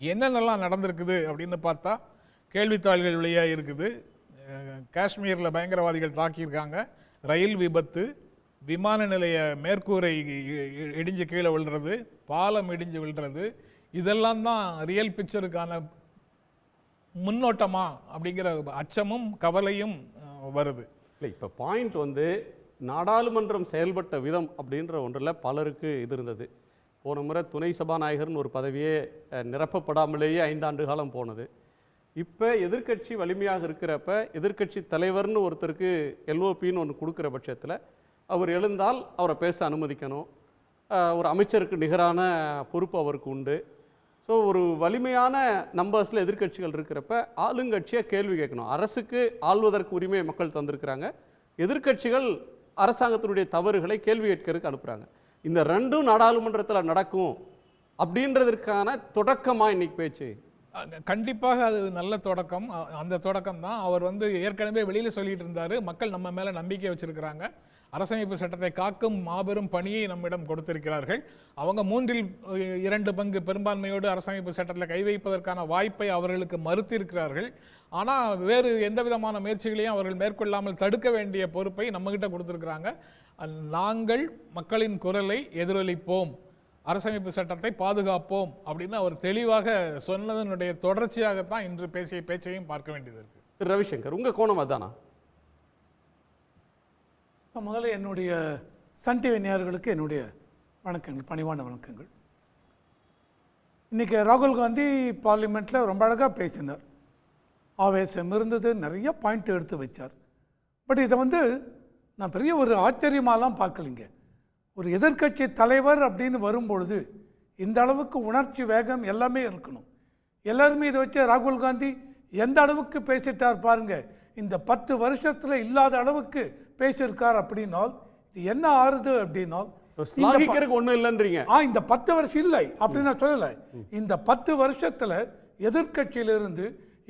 என்னென்னலாம் நடந்திருக்குது அப்படின்னு பார்த்தா கேள்வித்தாள்கள் வழியாக இருக்குது. காஷ்மீரில் பயங்கரவாதிகள் தாக்கியிருக்காங்க, ரயில் விபத்து, விமான நிலைய மேற்கூரை இடிஞ்சு கீழே விழுறது, பாலம் இடிஞ்சு விழுறது, இதெல்லாம் தான் ரியல் பிக்சருக்கான முன்னோட்டமா அப்படிங்கிற அச்சமும் கவலையும் வருது. இல்லை, இப்போ பாயிண்ட் வந்து நாடாளுமன்றம் செயல்பட்ட விதம் அப்படின்ற ஒன்றில் பலருக்கு இது இருந்தது. போன முறை துணை சபாநாயகர்னு ஒரு பதவியே நிரப்பப்படாமலேயே 5 ஆண்டு காலம் போனது. இப்போ எதிர்க்கட்சி வலிமையாக இருக்கிறப்ப எதிர்க்கட்சி தலைவர்னு ஒருத்தருக்கு எல்ஓபின்னு ஒன்று கொடுக்குற பட்சத்தில் அவர் எழுந்தால் அவரை பேச அனுமதிக்கணும். ஒரு அமைச்சருக்கு நிகரான பொறுப்பு அவருக்கு உண்டு. ஸோ ஒரு வலிமையான நம்பர்ஸில் எதிர்க்கட்சிகள் இருக்கிறப்ப ஆளுங்கட்சியை கேள்வி கேட்கணும். அரசுக்கு ஆள்வதற்கு உரிமை மக்கள் தந்திருக்கிறாங்க, எதிர்க்கட்சிகள் அரசாங்கத்தினுடைய தவறுகளை கேள்வி கேட்கறதுக்கு அனுப்புகிறாங்க. இந்த ரெண்டும் நாடாளுமன்றத்தில் நடக்கும் அப்படின்றதற்கான தொடக்கமாக இன்னைக்கு பேச்சு. கண்டிப்பாக அது நல்ல தொடக்கம். அந்த தொடக்கம் தான் அவர் வந்து ஏற்கனவே வெளியில் சொல்லிட்டு இருந்தார், மக்கள் நம்ம மேலே நம்பிக்கை வச்சிருக்கிறாங்க, அரசமைப்பு சட்டத்தை காக்கும் மாபெரும் பணியை நம்மிடம் கொடுத்திருக்கிறார்கள், அவங்க 2 பங்கு பெரும்பான்மையோடு அரசமைப்பு சட்டத்தில் கை வைப்பதற்கான வாய்ப்பை அவர்களுக்கு மறுத்திருக்கிறார்கள். ஆனால் வேறு எந்த விதமான முயற்சிகளையும் அவர்கள் மேற்கொள்ளாமல் தடுக்க வேண்டிய பொறுப்பை நம்மகிட்ட கொடுத்துருக்குறாங்க. நாங்கள் மக்களின் குரலை எதிரொலிப்போம், அரசமைப்பு சட்டத்தை பாதுகாப்போம் அப்படின்னு அவர் தெளிவாக சொன்னதனுடைய தொடர்ச்சியாகத்தான் இன்று பேசிய பேச்சையும் பார்க்க வேண்டியது இருக்கு. ரவிசங்கர், உங்க கோணம் அதானா? முதல்ல என்னுடைய சன் டிவி நேயர்களுக்கு என்னுடைய வணக்கங்கள், பணிவான வணக்கங்கள். இன்றைக்கி ராகுல் காந்தி பார்லிமெண்ட்டில் ரொம்ப அழகாக பேசினார், ஆவேசம் இருந்தது, நிறைய பாயிண்ட் எடுத்து வச்சார். பட் இதை வந்து நான் பெரிய ஒரு ஆச்சரியமாலாம் பார்க்கலிங்க. ஒரு எதிர்க்கட்சி தலைவர் அப்படின்னு வரும்பொழுது இந்த அளவுக்கு உணர்ச்சி வேகம் எல்லாமே இருக்கணும். எல்லாருமே இதை வச்சு ராகுல் காந்தி எந்த அளவுக்கு பேசிட்டார் பாருங்க, இந்த 10 வருஷத்தில் இல்லாத அளவுக்கு பேசியிருக்கார். அப்படின்னால் இது என்ன ஆறுது அப்படின்னால் ஒன்றும் இல்லைன்றீங்க. இந்த 10 வருஷம் இல்லை அப்படின்னு நான் சொல்லலை. இந்த 10 வருஷத்தில் எதிர்க்கட்சியிலிருந்து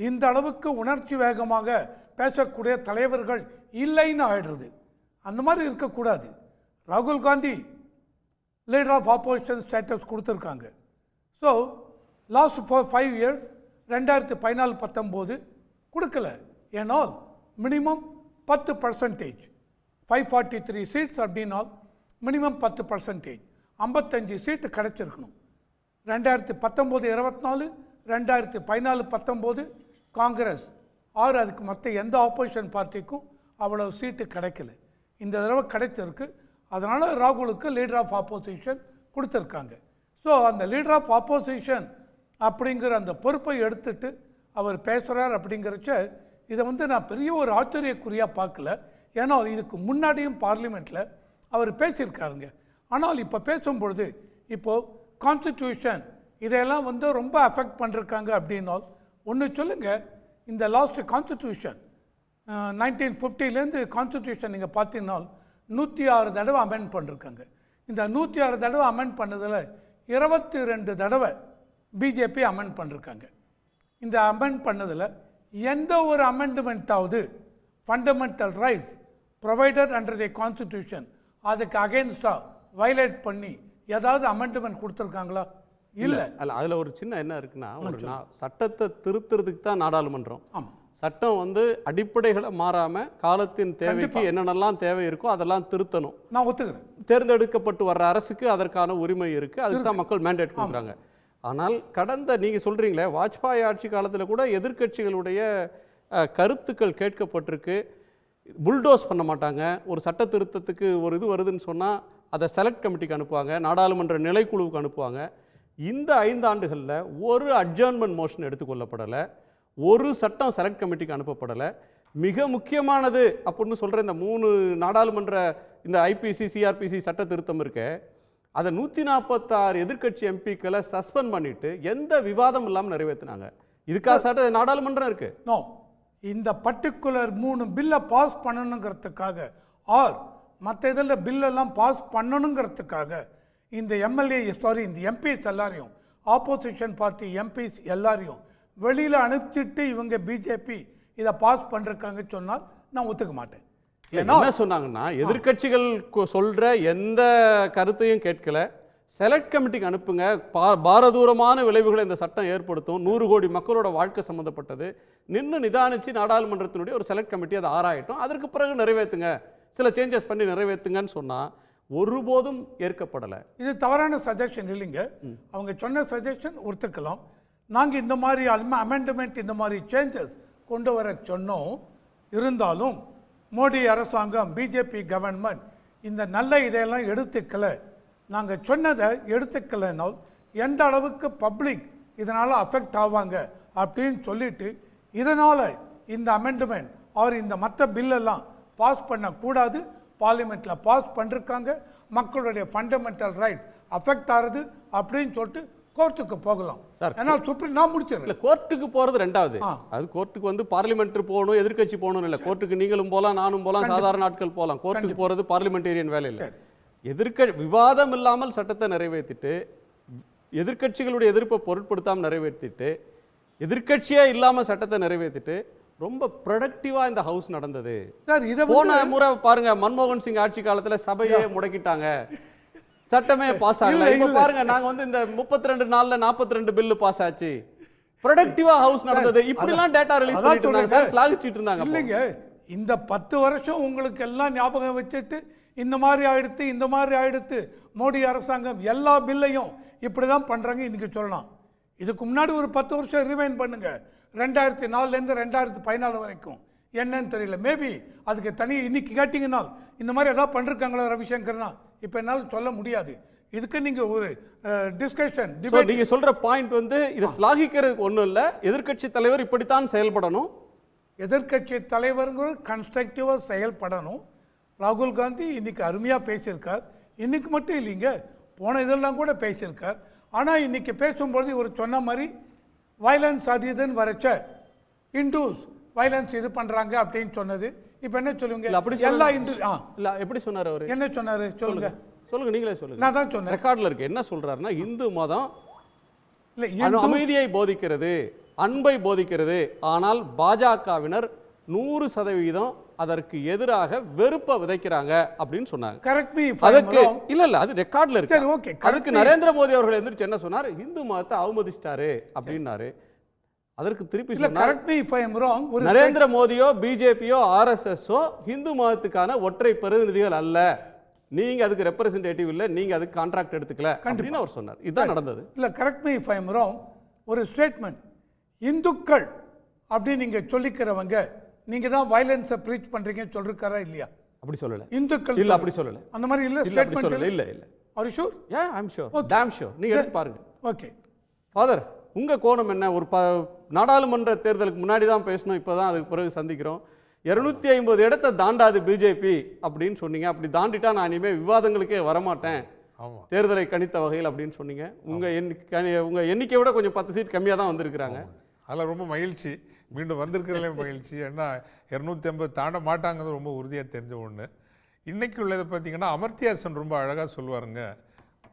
இந்த அளவுக்கு உணர்ச்சி வேகமாக பேசக்கூடிய தலைவர்கள் இல்லைன்னு ஆயிடுறது. அந்த மாதிரி இருக்கக்கூடாது. ராகுல் Gandhi leader of opposition status கொடுத்துருக்காங்க. ஸோ லாஸ்ட் 5 இயர்ஸ் 2014-19 கொடுக்கல. ஏன்னால் மினிமம் 10%, 543 சீட்ஸ் அப்படின்னால் மினிமம் 10%, 55 சீட்டு கிடச்சிருக்கணும். 2019-24, 2014-19 காங்கிரஸ் அதுக்கு மற்ற எந்த ஆப்போசிஷன் பார்ட்டிக்கும் அவ்வளோ சீட்டு கிடைக்கல. இந்த தடவை கிடைச்சிருக்கு. அதனால் ராகுலுக்கு லீடர் ஆஃப் ஆப்போசிஷன் கொடுத்துருக்காங்க. ஸோ அந்த லீடர் ஆஃப் ஆப்போசிஷன் அப்படிங்கிற அந்த பொறுப்பை எடுத்துட்டு அவர் பேசுகிறார். அப்படிங்கிறச்ச இதை வந்து நான் பெரிய ஒரு ஆச்சரியக்குறியாக பார்க்கல. ஏன்னா இதுக்கு முன்னாடியும் பார்லிமெண்ட்டில் அவர் பேசியிருக்காருங்க. ஆனால் இப்போ பேசும்பொழுது இப்போது கான்ஸ்டிடியூஷன் இதையெல்லாம் வந்து ரொம்ப அஃபெக்ட் பண்ணிருக்காங்க. அப்படின்னால் ஒன்று சொல்லுங்கள், இந்த லாஸ்ட் கான்ஸ்டிடியூஷன் 1950லேருந்து கான்ஸ்டிடியூஷன் நீங்கள் பார்த்தீங்கன்னா 106 தடவை அமெண்ட் பண்ணிருக்காங்க. இந்த 106 தடவை அமெண்ட் பண்ணதில் 22 தடவை பிஜேபி அமெண்ட் பண்ணிருக்காங்க. இந்த அமெண்ட் பண்ணதில் எந்த ஒரு அமெண்ட்மெண்ட்டாவது fundamental rights provided under the constitution அதுக்கு அகெயின்ஸ்டாக வயலேட் பண்ணி ஏதாவது அமெண்ட்மெண்ட் கொடுத்துருக்காங்களா? இல்லை. அதில் ஒரு சின்ன என்ன இருக்குன்னா, ஒரு சட்டத்தை திருத்துறதுக்கு தான் நாடாளுமன்றம். ஆமாம், சட்டம் வந்து அடிப்படைகளை மாறாமல் காலத்தின் தேவைக்கு என்னென்னலாம் தேவை இருக்கோ அதெல்லாம் திருத்தணும். நான் ஒத்துக்கிறேன். தேர்ந்தெடுக்கப்பட்டு வர்ற அரசுக்கு அதற்கான உரிமை இருக்குது, அதுக்கு தான் மக்கள் மேண்டேட் கொடுக்குறாங்க. ஆனால் கடந்த நீங்கள் சொல்கிறீங்களே வாஜ்பாய் ஆட்சி காலத்தில் கூட எதிர்க்கட்சிகளுடைய கருத்துக்கள் கேட்கப்பட்டிருக்கு. புல்டோஸ் பண்ண மாட்டாங்க. ஒரு சட்ட திருத்தத்துக்கு ஒரு இது வருதுன்னு சொன்னால் அதை செலக்ட் கமிட்டிக்கு அனுப்புவாங்க, நாடாளுமன்ற நிலைக்குழுவுக்கு அனுப்புவாங்க. இந்த 5 ஆண்டுகளில் ஒரு அட்ஜர்ன்மெண்ட் மோஷன் எடுத்துக்கொள்ளப்படலை, ஒரு சட்டம் செலக்ட் கமிட்டிக்கு அனுப்பப்படலை. மிக முக்கியமானது அப்படின்னு சொல்கிற இந்த 3 நாடாளுமன்ற இந்த ஐபிசி சிஆர்பிசி சட்ட திருத்தம் இருக்கு, அதை 146 எதிர்க்கட்சி எம்பிக்களை சஸ்பெண்ட் பண்ணிட்டு எந்த விவாதம் இல்லாமல் நிறைவேற்றினாங்க. இதுக்காக சட்ட நாடாளுமன்றம் இருக்கு. நோ, இந்த பர்டிகுலர் 3 பில்லை பாஸ் பண்ணணுங்கிறதுக்காக மற்ற இதில் பில்லெல்லாம் பாஸ் பண்ணணுங்கிறதுக்காக இந்த இந்த எம்பிஸ் எல்லாரையும், ஆப்போசிஷன் பார்ட்டி எம்பிஸ் எல்லாரையும் வெளியில் அனுப்பிச்சிட்டு இவங்க பிஜேபி இதை பாஸ் பண்ணிருக்காங்க சொன்னால் நான் ஒத்துக்க மாட்டேன். என்ன சொன்னாங்கன்னா எதிர்க்கட்சிகள் சொல்ற எந்த கருத்தையும் கேட்கல, செலக்ட் கமிட்டிக்கு அனுப்புங்க, பாரதூரமான விளைவுகளை இந்த சட்டம் ஏற்படுத்தும், 100 கோடி மக்களோட வாழ்க்கை சம்மந்தப்பட்டது, நின்று நிதானிச்சு நாடாளுமன்றத்தினுடைய ஒரு செலக்ட் கமிட்டி அதை ஆராயட்டும், அதற்கு பிறகு நிறைவேற்றுங்க, சில சேஞ்சஸ் பண்ணி நிறைவேற்றுங்கன்னு சொன்னா ஒருபோதும் ஏற்கப்படலை. இது தவறான சஜஷன் இல்லைங்க. அவங்க சொன்ன சஜஷன் ஒத்துக்கலாம். நாங்கள் இந்த மாதிரி அமெண்ட்மெண்ட் இந்த மாதிரி சேஞ்சஸ் கொண்டு வர சொன்னோம். இருந்தாலும் மோடி அரசாங்கம், பிஜேபி கவர்மெண்ட் இந்த நல்ல இதையெல்லாம் எடுத்துக்கல. நாங்கள் சொன்னதை எடுத்துக்கலைனால் எந்த அளவுக்கு பப்ளிக் இதனால் அஃபெக்ட் ஆவாங்க அப்படின்னு சொல்லிட்டு இதனால் இந்த அமெண்ட்மெண்ட் அவர் இந்த மற்ற பில்லெல்லாம் பாஸ் பண்ணக்கூடாது. பார்லிமெண்ட்டில் பாஸ் பண்ணிருக்காங்க. மக்களுடைய ஃபண்டமெண்டல் ரைட்ஸ் அஃபெக்ட் ஆகுது அப்படின்னு சொல்லிட்டு கோர்ட்டுக்கு போகலாம். ஏன்னா சுப்ரீம் நான் முடிச்சிடல. கோர்ட்டுக்கு போகிறது ரெண்டாவது. அது கோர்ட்டுக்கு வந்து பார்லிமெண்ட் போகணும், எதிர்க்கட்சி போகணும் இல்லை. கோர்ட்டுக்கு நீங்களும் போகலாம், நானும் போகலாம், சாதாரண ஆட்கள் போகலாம். கோர்ட்டுக்கு போகிறது பார்லிமெண்டேரியன் வேலை இல்லை. விவாதம் இல்லாமல் சட்டத்தை நிறைவேற்றிட்டு, எதிர்க்கட்சிகளுடைய எதிர்ப்பை பொருட்படுத்தாமல் நிறைவேற்றிட்டு, எதிர்க்கட்சியே இல்லாமல் சட்டத்தை நிறைவேற்றிட்டு ரொம்ப ப்ரொடக்டிவா இந்த ஹவுஸ் நடந்தது. போன முறை பாருங்க, மன்மோகன் சிங் ஆட்சி காலத்துல சபையே முடக்கிட்டாங்க, சட்டமே பாஸ் ஆகல. இப்ப பாருங்க, நாங்க வந்து இந்த 32 நாள்ல 42 பில்லு பாஸ் ஆச்சு. ப்ரொடக்டிவா ஹவுஸ் நடந்தது. இப்படி எல்லாம் டேட்டா ரிலீஸ் பண்ணிட்டு இருந்தாங்க சார், ஸ்லாகிச்சிட்டு இருந்தாங்க. இல்லைங்க, இந்த 10 வருஷம் உங்களுக்கு எல்லாம் ஞாபகம் வச்சுட்டு இந்த மாதிரி ஆயிடுத்து, இந்த மாதிரி ஆயிடுத்து, மோடி அரசாங்கம் எல்லா பில்லையும் இப்படிதான் பண்றாங்க இன்னைக்கு சொல்லலாம். இதுக்கு முன்னாடி ஒரு 10 வருஷம் ரிவைன் பண்ணுங்க, 2004லேருந்து 2014 வரைக்கும் என்னன்னு தெரியல. மேபி அதுக்கு தனியாக இன்னைக்கு கேட்டிங்கன்னா இந்த மாதிரி ஏதாவது பண்ணிருக்காங்களா ரவிசங்கர்னா இப்போ என்னால் சொல்ல முடியாது. இதுக்கு நீங்கள் ஒரு டிஸ்கஷன் டிபேட். நீங்கள் சொல்கிற பாயிண்ட் வந்து இதை ஸ்லாகிக்கிறதுக்கு ஒன்றும் இல்லை, எதிர்க்கட்சி தலைவர் இப்படித்தான் செயல்படணும். எதிர்க்கட்சி தலைவருங்கிற கன்ஸ்ட்ரக்டிவாக செயல்படணும். ராகுல் காந்தி இன்னைக்கு அருமையாக பேசியிருக்கார். இன்னைக்கு மட்டும் இல்லைங்க, போன இதெல்லாம் கூட பேசியிருக்கார். ஆனால் இன்னைக்கு பேசும்பொழுது இவர் சொன்ன மாதிரி வயலன்ஸ் அது இதுன்னு வரைச்ச இண்டூஸ் வயலன்ஸ் இது பண்றாங்க அப்படின்னு சொன்னது. இப்போ என்ன சொல்லுங்க? எல்லா இந்து இல்ல எப்படி சொன்னார் அவர்? என்ன சொன்னாரு சொல்லுங்க, சொல்லுங்க, நீங்களே சொல்லுங்க. நான் தான் சொன்னேன், ரெக்கார்ட்ல இருக்கு. என்ன சொல்றாருன்னா, இந்து மதம் அமைதியை போதிக்கிறது, அன்பை போதிக்கிறது, ஆனால் பாஜகவினர் 100% அதற்கு எதிராக வெறுப்பை விதைக்கிறாங்க அப்படின்னு சொன்னாங்க. Correct me. அதுக்கு இல்ல அது ரெக்கார்ட்ல இருக்கு. சரி, ஓகே. அதுக்கு நரேந்திர மோடி அவர்கள் எந்திரிச்சு என்ன சொன்னார்? இந்து மதத்தை அவமதிச்சிட்டாரு அப்படின்னாரு. அதற்கு திருப்பி சொன்னார், நரேந்திர மோடியோ பிஜேபியோ ஆர்எஸ்எஸ்ஓ இந்து மதத்துக்கான ஒற்றை பிரதிநிதிகள் அல்ல, நீங்க அதுக்கு ரெப்ரசன்டேட்டிவ் இல்ல, நீங்க அதுக்கு கான்ட்ராக்ட் எடுத்துக்கல அப்படின்னு அவர் சொன்னார். இதுதான் நடந்தது. இல்ல correct me if I am wrong. ஒரு ஸ்டேட்மெண்ட், இந்துக்கள் அப்படி நீங்க சொல்லிக்கிறவங்க நீங்க தான் வயலன்ஸை ப்ரீச் பண்றீங்கன்னு சொல்றாரா இல்லையா? அப்படி சொல்லல. இந்துக்கள் இல்ல அப்படி சொல்லல. அந்த மாதிரி இல்ல ஸ்டேட்மெண்ட் இல்ல. இல்ல இல்ல. Are you sure? Yeah I am sure. Damn sure. நீங்க எடுத்து பாருங்க. ஓகே ஃபாதர், உங்க கோணம் என்ன? ஒரு நாடாளுமன்ற தேர்தலுக்கு முன்னாடி தான் பேசணும், இப்பதான் அதுக்கு பிறகு சந்திக்கிறோம். 250 இடத்தை தாண்டாது பிஜேபி அப்படின்னு சொன்னீங்க. அப்படி தாண்டிட்டா நான் இனிமே விவாதங்களுக்கே வரமாட்டேன் தேர்தலை கணித்த வகையில் அப்படின்னு சொன்னீங்க. உங்க எண்ணிக்கை விட கொஞ்சம் 10 சீட் கம்மியாக தான் வந்திருக்கிறாங்க. அதில் ரொம்ப மகிழ்ச்சி, மீண்டும் வந்திருக்கிறதுலே மகிழ்ச்சி. ஏன்னா 250 தாண்ட மாட்டாங்கிறது ரொம்ப உறுதியாக தெரிஞ்ச ஒன்று. இன்றைக்கி உள்ளதை பார்த்தீங்கன்னா அமர்த்தியாசன் ரொம்ப அழகாக சொல்லுவாருங்க,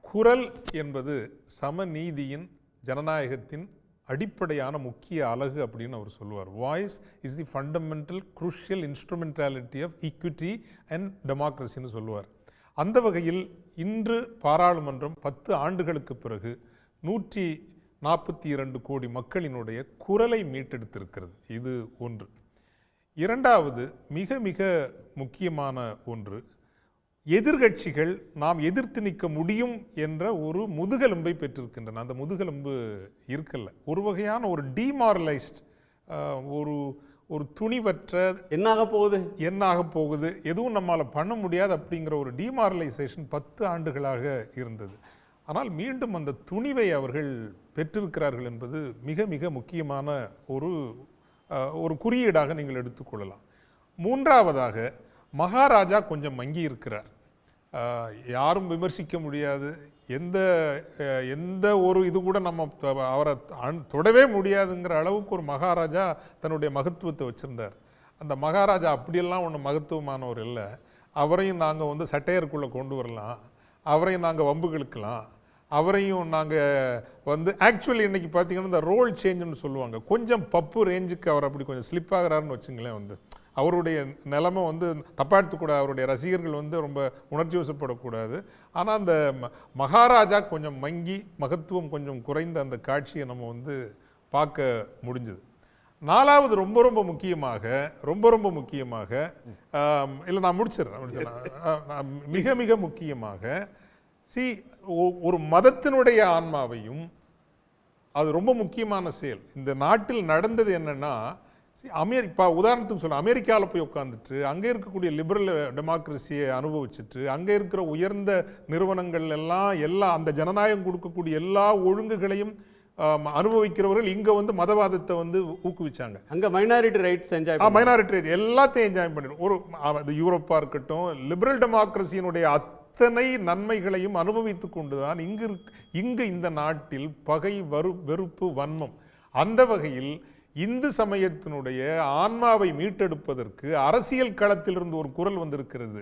குரல் என்பது சமநீதியின் ஜனநாயகத்தின் அடிப்படையான முக்கிய அலகு அப்படின்னு அவர் சொல்லுவார். Voice is the fundamental crucial instrumentality of equity and டெமோக்ரஸின்னு சொல்லுவார். அந்த வகையில் இன்று பாராளுமன்றம் 10 ஆண்டுகளுக்கு பிறகு 142 கோடி மக்களினுடைய குரலை மீட்டெடுத்திருக்கிறது. இது ஒன்று. இரண்டாவது மிக மிக முக்கியமான ஒன்று, எதிர்கட்சிகள் நாம் எதிர்த்து நிற்க முடியும் என்ற ஒரு முதுகெலும்பை பெற்றிருக்கின்றன. அந்த முதுகெலும்பு இருக்கல்ல, ஒரு வகையான ஒரு டிமாரலைஸ்ட், ஒரு துணிவற்ற என்னாக போகுது, எதுவும் நம்மளால் பண்ண முடியாது அப்படிங்கிற ஒரு டிமாரலைசேஷன் 10 ஆண்டுகளாக இருந்தது. ஆனால் மீண்டும் அந்த துணிவை அவர்கள் பெற்றிருக்கிறார்கள் என்பது மிக மிக முக்கியமான ஒரு குறியீடாக நீங்கள் எடுத்துக்கொள்ளலாம். மூன்றாவதாக மகாராஜா கொஞ்சம் மங்கி இருக்கிறார். யாரும் விமர்சிக்க முடியாது, எந்த ஒரு இது கூட நம்ம அவரை தொடவே முடியாதுங்கிற அளவுக்கு ஒரு மகாராஜா தன்னுடைய மகத்துவத்தை வச்சுருந்தார். அந்த மகாராஜா அப்படியெல்லாம் ஒன்றும் மகத்துவமானவர் இல்லை. அவரையும் நாங்கள் சட்டையருக்குள்ளே கொண்டு வரலாம், அவரையும் நாங்கள் வம்புகளுக்கலாம், அவரையும் நாங்கள் வந்து ஆக்சுவலி இன்றைக்கி பார்த்தீங்கன்னா இந்த ரோல் சேஞ்சுன்னு சொல்லுவாங்க, கொஞ்சம் பப்பு ரேஞ்சுக்கு அவர் அப்படி கொஞ்சம் ஸ்லிப் ஆகிறாருன்னு வச்சுங்களேன். வந்து அவருடைய நிலைமை வந்து தப்பாக எடுத்துக்கூடாது, அவருடைய ரசிகர்கள் வந்து ரொம்ப உணர்ச்சி வசப்படக்கூடாது. ஆனால் அந்த மகாராஜா கொஞ்சம் மங்கி மகத்துவம் கொஞ்சம் குறைந்த அந்த காட்சியை நம்ம வந்து பார்க்க முடிஞ்சுது. நாலாவது ரொம்ப ரொம்ப முக்கியமாக இல்லை நான் முடிச்சிடறேன், மிக மிக முக்கியமாக ஒரு மதத்தினுடைய ஆன்மாவையும், அது ரொம்ப முக்கியமான செயல். இந்த நாட்டில் நடந்தது என்னன்னா, அமெரிக்கா உதாரணத்துக்கு சொல்ல, அமெரிக்காவில் போய் உட்காந்துட்டு அங்கே இருக்கக்கூடிய லிபரல் டெமோக்ரஸியை அனுபவிச்சுட்டு அங்கே இருக்கிற உயர்ந்த நிறுவனங்கள் எல்லாம் அந்த ஜனநாயகம் கொடுக்கக்கூடிய எல்லா ஒழுங்குகளையும் அனுபவிக்கிறவர்கள் இங்க வந்து மதவாதத்தை வந்து ஊக்குவிச்சாங்க. அங்க minority rights enjoy minority right எல்லாத்தையும் என்ஜாய் பண்ணிடும். ஒரு யூரோப்பா இருக்கட்டும், லிபரல் டெமோக்ரஸியினுடைய அத்தனை நன்மைகளையும் அனுபவித்துக் கொண்டுதான் இங்கு இந்த நாட்டில் பகை, வெறுப்பு, வன்மம். அந்த வகையில் இந்து சமயத்தினுடைய ஆன்மாவை மீட்டெடுப்பதற்கு அரசியல் களத்திலிருந்து ஒரு குரல் வந்திருக்கிறது.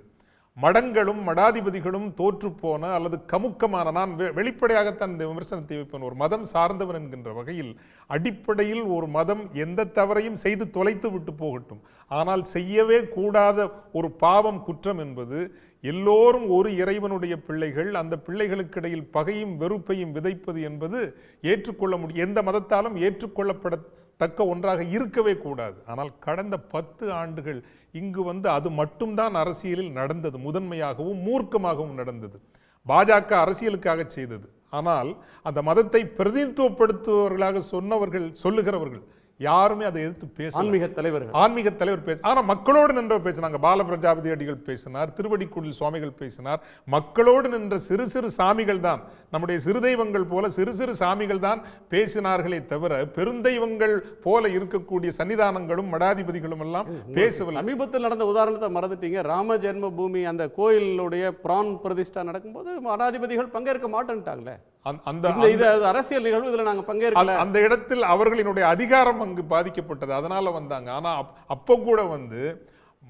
மடங்களும் மடாதிபதிகளும் தோற்றுப்போன அல்லது கமுக்கமான, நான் வெளிப்படையாகத்தான் இந்த விமர்சனத்தை வைப்பேன், ஒரு மதம் சார்ந்தவன் என்கின்ற வகையில் அடிப்படையில் ஒரு மதம் எந்த தவறையும் செய்து தொலைத்து விட்டு போகட்டும், ஆனால் செய்யவே கூடாத ஒரு பாவம், குற்றம் என்பது எல்லோரும் ஒரு இறைவனுடைய பிள்ளைகள், அந்த பிள்ளைகளுக்கு இடையில் பகையும் வெறுப்பையும் விதைப்பது என்பது ஏற்றுக்கொள்ள முடியும், எந்த மதத்தாலும் ஏற்றுக்கொள்ளப்படத்தக்க ஒன்றாக இருக்கவே கூடாது. ஆனால் கடந்த 10 ஆண்டுகள் இங்கு வந்து அது மட்டும்தான் அரசியலில் நடந்தது, முதன்மையாகவும் மூர்க்கமாகவும் நடந்தது. பாஜக அரசியலுக்காக செய்தது. ஆனால் அந்த மதத்தை பிரதிநிதித்துவப்படுத்துபவர்களாக சொல்லுகிறவர்கள் யாருமே அதை எதிர்த்து பேச, ஆன்மீக தலைவர் பேச, ஆனால் மக்களோடு நின்றவர் பேசினாங்க. பால பிரஜாபதி அடிகள் பேசினார், திருவடிக்குடில் சுவாமிகள் பேசினார். மக்களோடு நின்ற சிறு சிறு சாமிகள் தான், நம்முடைய சிறு தெய்வங்கள் போல சிறு சிறு சாமிகள் தான் பேசினார்களே தவிர பெருந்தெய்வங்கள் போல இருக்கக்கூடிய சன்னிதானங்களும் மடாதிபதிகளும் எல்லாம் பேசவில்லை. சமீபத்தில் நடந்த உதாரணத்தை மறந்துட்டீங்க. ராம ஜென்ம பூமி அந்த கோயிலுடைய பிரான் பிரதிஷ்டா நடக்கும்போது மடாதிபதிகள் பங்கேற்க மாட்டேன்ட்டாங்களே. அரசியல் நிகழ்வு, இதுல நாங்க பங்கேற்கல. அந்த இடத்தில் அவர்களினுடைய அதிகாரம் அங்கு பாதிக்கப்பட்டது, அதனால வந்தாங்க. ஆனா அப்போ கூட வந்து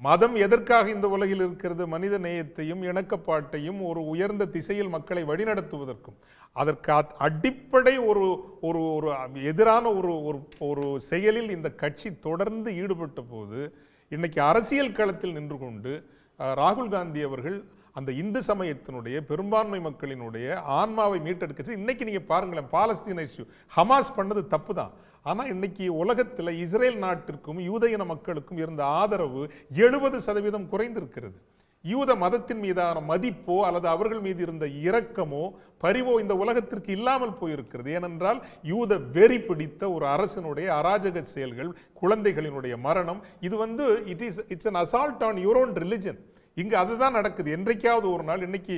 மதம் எதற்காக இந்த உலகில் இருக்கிறது? மனித நேயத்தையும் இணக்கப்பாட்டையும் ஒரு உயர்ந்த திசையில் மக்களை வழிநடத்துவதற்கும். அதற்கு அடிப்படை ஒரு ஒரு ஒரு எதிரான ஒரு ஒரு செயலில் இந்த கட்சி தொடர்ந்து ஈடுபட்ட போது இன்னைக்கு அரசியல் களத்தில் நின்று கொண்டு ராகுல் காந்தி அவர்கள் அந்த இந்து சமயத்தினுடைய பெரும்பான்மை மக்களினுடைய ஆன்மாவை மீட்டெடுக்க, இன்னைக்கு நீங்க பாருங்களேன், பாலஸ்தீன இஷ்யூ ஹமாஸ் பண்ணது தப்பு தான். ஆனால் இன்னைக்கு உலகத்தில் இஸ்ரேல் நாட்டிற்கும் யூதயின மக்களுக்கும் இருந்த ஆதரவு 70% குறைந்திருக்கிறது. யூத மதத்தின் மீதான மதிப்போ அல்லது அவர்கள் மீது இருந்த இரக்கமோ பரிவோ இந்த உலகத்திற்கு இல்லாமல் போயிருக்கிறது. ஏனென்றால் யூத வெறி பிடித்த ஒரு அரசனுடைய அராஜக செயல்கள், குழந்தைகளினுடைய மரணம், இது வந்து it's an assault on your own religion. இங்கு அதுதான் நடக்குது. என்றைக்காவது ஒரு நாள் இன்னைக்கு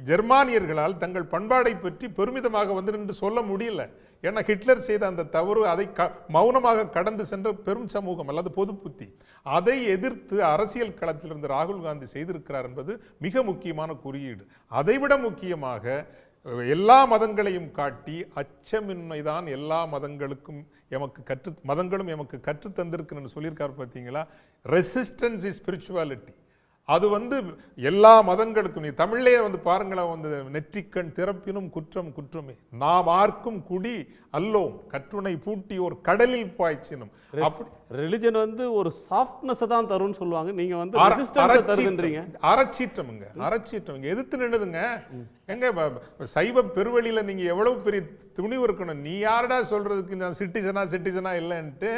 ஜெர்மானியர்களால் தங்கள் பண்பாடை பற்றி பெருமிதமாக வந்து நின்று சொல்ல முடியல. ஏன்னா ஹிட்லர் செய்த அந்த தவறு, அதை மௌனமாக கடந்து சென்ற பெரும் சமூகம் அல்லது பொது புத்தி, அதை எதிர்த்து அரசியல் களத்திலிருந்து ராகுல் காந்தி செய்திருக்கிறார் என்பது மிக முக்கியமான குறியீடு. அதைவிட முக்கியமாக எல்லா மதங்களையும் காட்டி அச்சமின்மைதான் எல்லா மதங்களுக்கும் மதங்களும் எமக்கு கற்று தந்திருக்குன்னு சொல்லியிருக்காரு. பார்த்தீங்களா? Resistance is spirituality. அது வந்து எல்லா மதங்களுக்கும், நீ தமிழ்லேயே வந்து பாருங்களேன், வந்து நெற்றிக்கண் திறப்பினும் குற்றம் குற்றமே, நாம் ஆர்க்கும் குடி அல்லோம் கற்றுணை பூட்டி ஒரு கடலில் பாய்ச்சினும். ரிலிஜன் வந்து ஒரு சாஃப்ட்னஸ் தான் தரும்னு சொல்லுவாங்க, நீங்க வந்து ரெசிஸ்டன்ஸ் தருன்றீங்க. அறச்சீற்றம் எதிர்த்து நின்னுதுங்க. எங்க சைவ பெருவெளியில நீங்க எவ்வளவு பெரிய துணிவு இருக்கணும். நீ யாரடா சொல்றதுக்கு நான் சிட்டிசனா இல்லைன்ட்டு?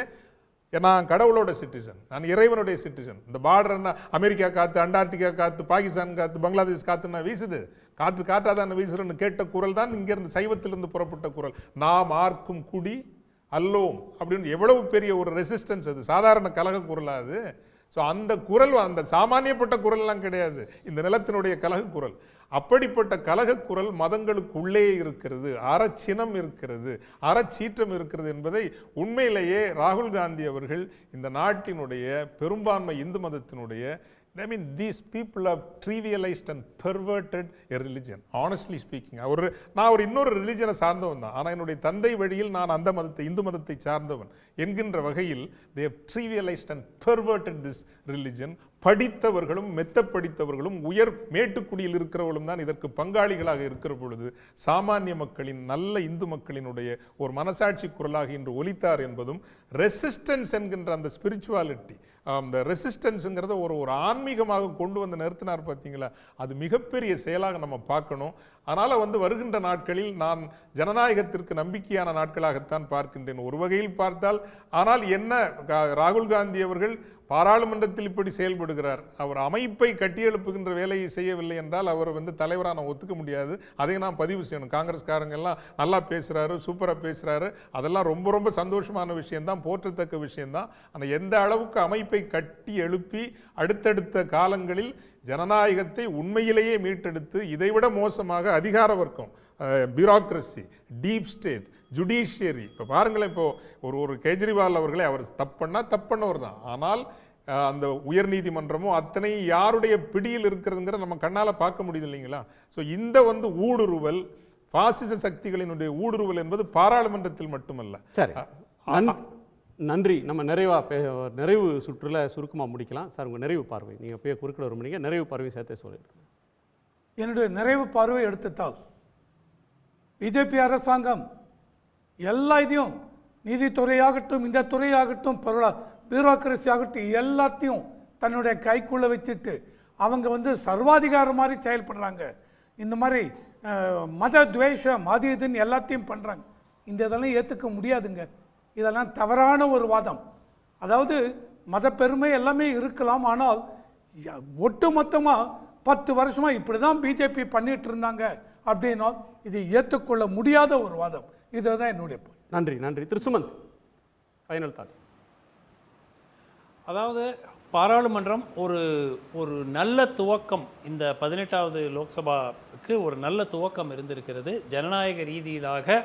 நான் கடவுளோட சிட்டிசன், நான் இறைவனுடைய சிட்டிசன். இந்த பார்டர்னா அமெரிக்கா காத்து, அண்டார்டிகா காத்து, பாகிஸ்தான் காத்து, பங்களாதேஷ் காத்துன்னா வீசுது, காற்றாதான் வீசுறன்னு கேட்ட குரல் தான் இங்கிருந்து சைவத்திலிருந்து புறப்பட்ட குரல். நாம் ஆர்க்கும் குடி அல்லோம் அப்படின்னு எவ்வளவு பெரிய ஒரு ரெசிஸ்டன்ஸ். அது சாதாரண கலக குரலா அது? ஸோ அந்த குரல், அந்த சாமானியப்பட்ட குரல்லாம் கிடையாது, இந்த நிலத்தினுடைய கலக குரல். அப்படிப்பட்ட கலக குரல் மதங்களுக்குள்ளே இருக்கிறது, அறச்சினம் இருக்கிறது, அறச்சீற்றம் இருக்கிறது என்பதை உண்மையிலேயே ராகுல் காந்தி அவர்கள் இந்த நாட்டினுடைய பெரும்பான்மை இந்து மதத்தினுடைய, I mean, these people have trivialized and perverted a religion, honestly speaking. நான் ஒரு இன்னொரு ரிலிஜனை சார்ந்தவன் தான், ஆனால் என்னுடைய தந்தை வழியில் நான் அந்த மதத்தை, இந்து மதத்தை சார்ந்தவன் என்கின்ற வகையில் they have trivialized and perverted this religion, படித்தவர்களும் மெத்த படித்தவர்களும் உயர் மேட்டுக்குடியில் இருக்கிறவர்களும் தான் இதற்கு பங்காளிகளாக இருக்கிற பொழுது சாமானிய மக்களின் நல்ல இந்து மக்களினுடைய ஒரு மனசாட்சி குரலாக இன்று ஒலித்தார் என்பதும் ரெசிஸ்டன்ஸ் என்கின்ற அந்த ஸ்பிரிச்சுவாலிட்டி, அந்த ரெசிஸ்டன்ஸுங்கிறத ஒரு ஆன்மீகமாக கொண்டு வந்து நிறுத்தினார் பார்த்தீங்களா, அது மிகப்பெரிய செயலாக நம்ம பார்க்கணும். அதனால் வருகின்ற நாட்களில் நான் ஜனநாயகத்திற்கு நம்பிக்கையான நாட்களாகத்தான் பார்க்கின்றேன் ஒரு வகையில் பார்த்தால். ஆனால் என்ன, ராகுல் காந்தி அவர்கள் பாராளுமன்றத்தில் இப்படி செயல்படுகிறார், அவர் அமைப்பை கட்டியெழுப்புகின்ற வேலையை செய்யவில்லை என்றால் அவர் தலைவராக நான் ஒத்துக்க முடியாது. அதை நான் பதிவு செய்யணும். காங்கிரஸ்காரங்க எல்லாம் நல்லா பேசுகிறாரு, சூப்பராக பேசுகிறாரு, அதெல்லாம் ரொம்ப ரொம்ப சந்தோஷமான விஷயம்தான், போற்றத்தக்க விஷயம்தான். ஆனால் எந்த அளவுக்கு அமைப்பை கட்டி எழுப்பி அடுத்தடுத்த காலங்களில் ஜனநாயகத்தை உண்மையிலேயே மீட்டெடுத்து இதைவிட மோசமாக அதிகார வர்க்கம், பியூரோக்ரசி, டீப் ஸ்டேட், ஜுடிஷியரி, இப்போ பாருங்களேன், இப்போ ஒரு கேஜ்ரிவால் அவர்களே அவர் தப்பண்ணவர் தான், ஆனால் அந்த உயர் நீதிமன்றமோ அத்தனை யாருடைய பிடியில் இருக்கிறதுங்கிற நம்ம கண்ணால் பார்க்க முடியுது இல்லைங்களா. ஸோ இந்த ஊடுருவல், பாசிச சக்திகளினுடைய ஊடுருவல் என்பது பாராளுமன்றத்தில் மட்டுமல்ல. சரி, நன்றி. நம்ம நிறைவு சுற்றுல சுருக்கமாக முடிக்கலாம். சார், உங்கள் நிறைவு பார்வை, நீங்கள் போய் குறுக்கிட விரும்புனீங்க, நிறைவு பார்வை சேர்த்தே சொல்லிடுங்க. என்னுடைய நிறைவு பார்வை எடுத்துட்டால் பிஜேபி அரசாங்கம் எல்லா இதையும், நீதித்துறையாகட்டும், இந்த துறையாகட்டும், பியூரோக்ரஸி ஆகட்டும், எல்லாத்தையும் தன்னுடைய கைக்குள்ளே வச்சுட்டு அவங்க சர்வாதிகாரம் மாதிரி செயல்படுறாங்க. இந்த மாதிரி மத துவேஷம் அது இதுன்னு எல்லாத்தையும் பண்ணுறாங்க. இந்த இதெல்லாம் ஏற்றுக்க முடியாதுங்க. இதெல்லாம் தவறான ஒரு வாதம். அதாவது மத பெருமை எல்லாமே இருக்கலாம், ஆனால் ஒட்டு மொத்தமாக 10 வருஷமாக இப்படி தான் பிஜேபி பண்ணிட்டு இருந்தாங்க அப்படின்னா இது ஏற்றுக்கொள்ள முடியாத ஒரு வாதம். இதுதான் என்னுடைய நன்றி. நன்றி. திரு சுமந்த், ஃபைனல் தாட்ஸ். அதாவது பாராளுமன்றம் ஒரு நல்ல துவக்கம், இந்த 18வது லோக்சபாவுக்கு ஒரு நல்ல துவக்கம் இருந்திருக்கிறது. ஜனநாயக ரீதியிலாக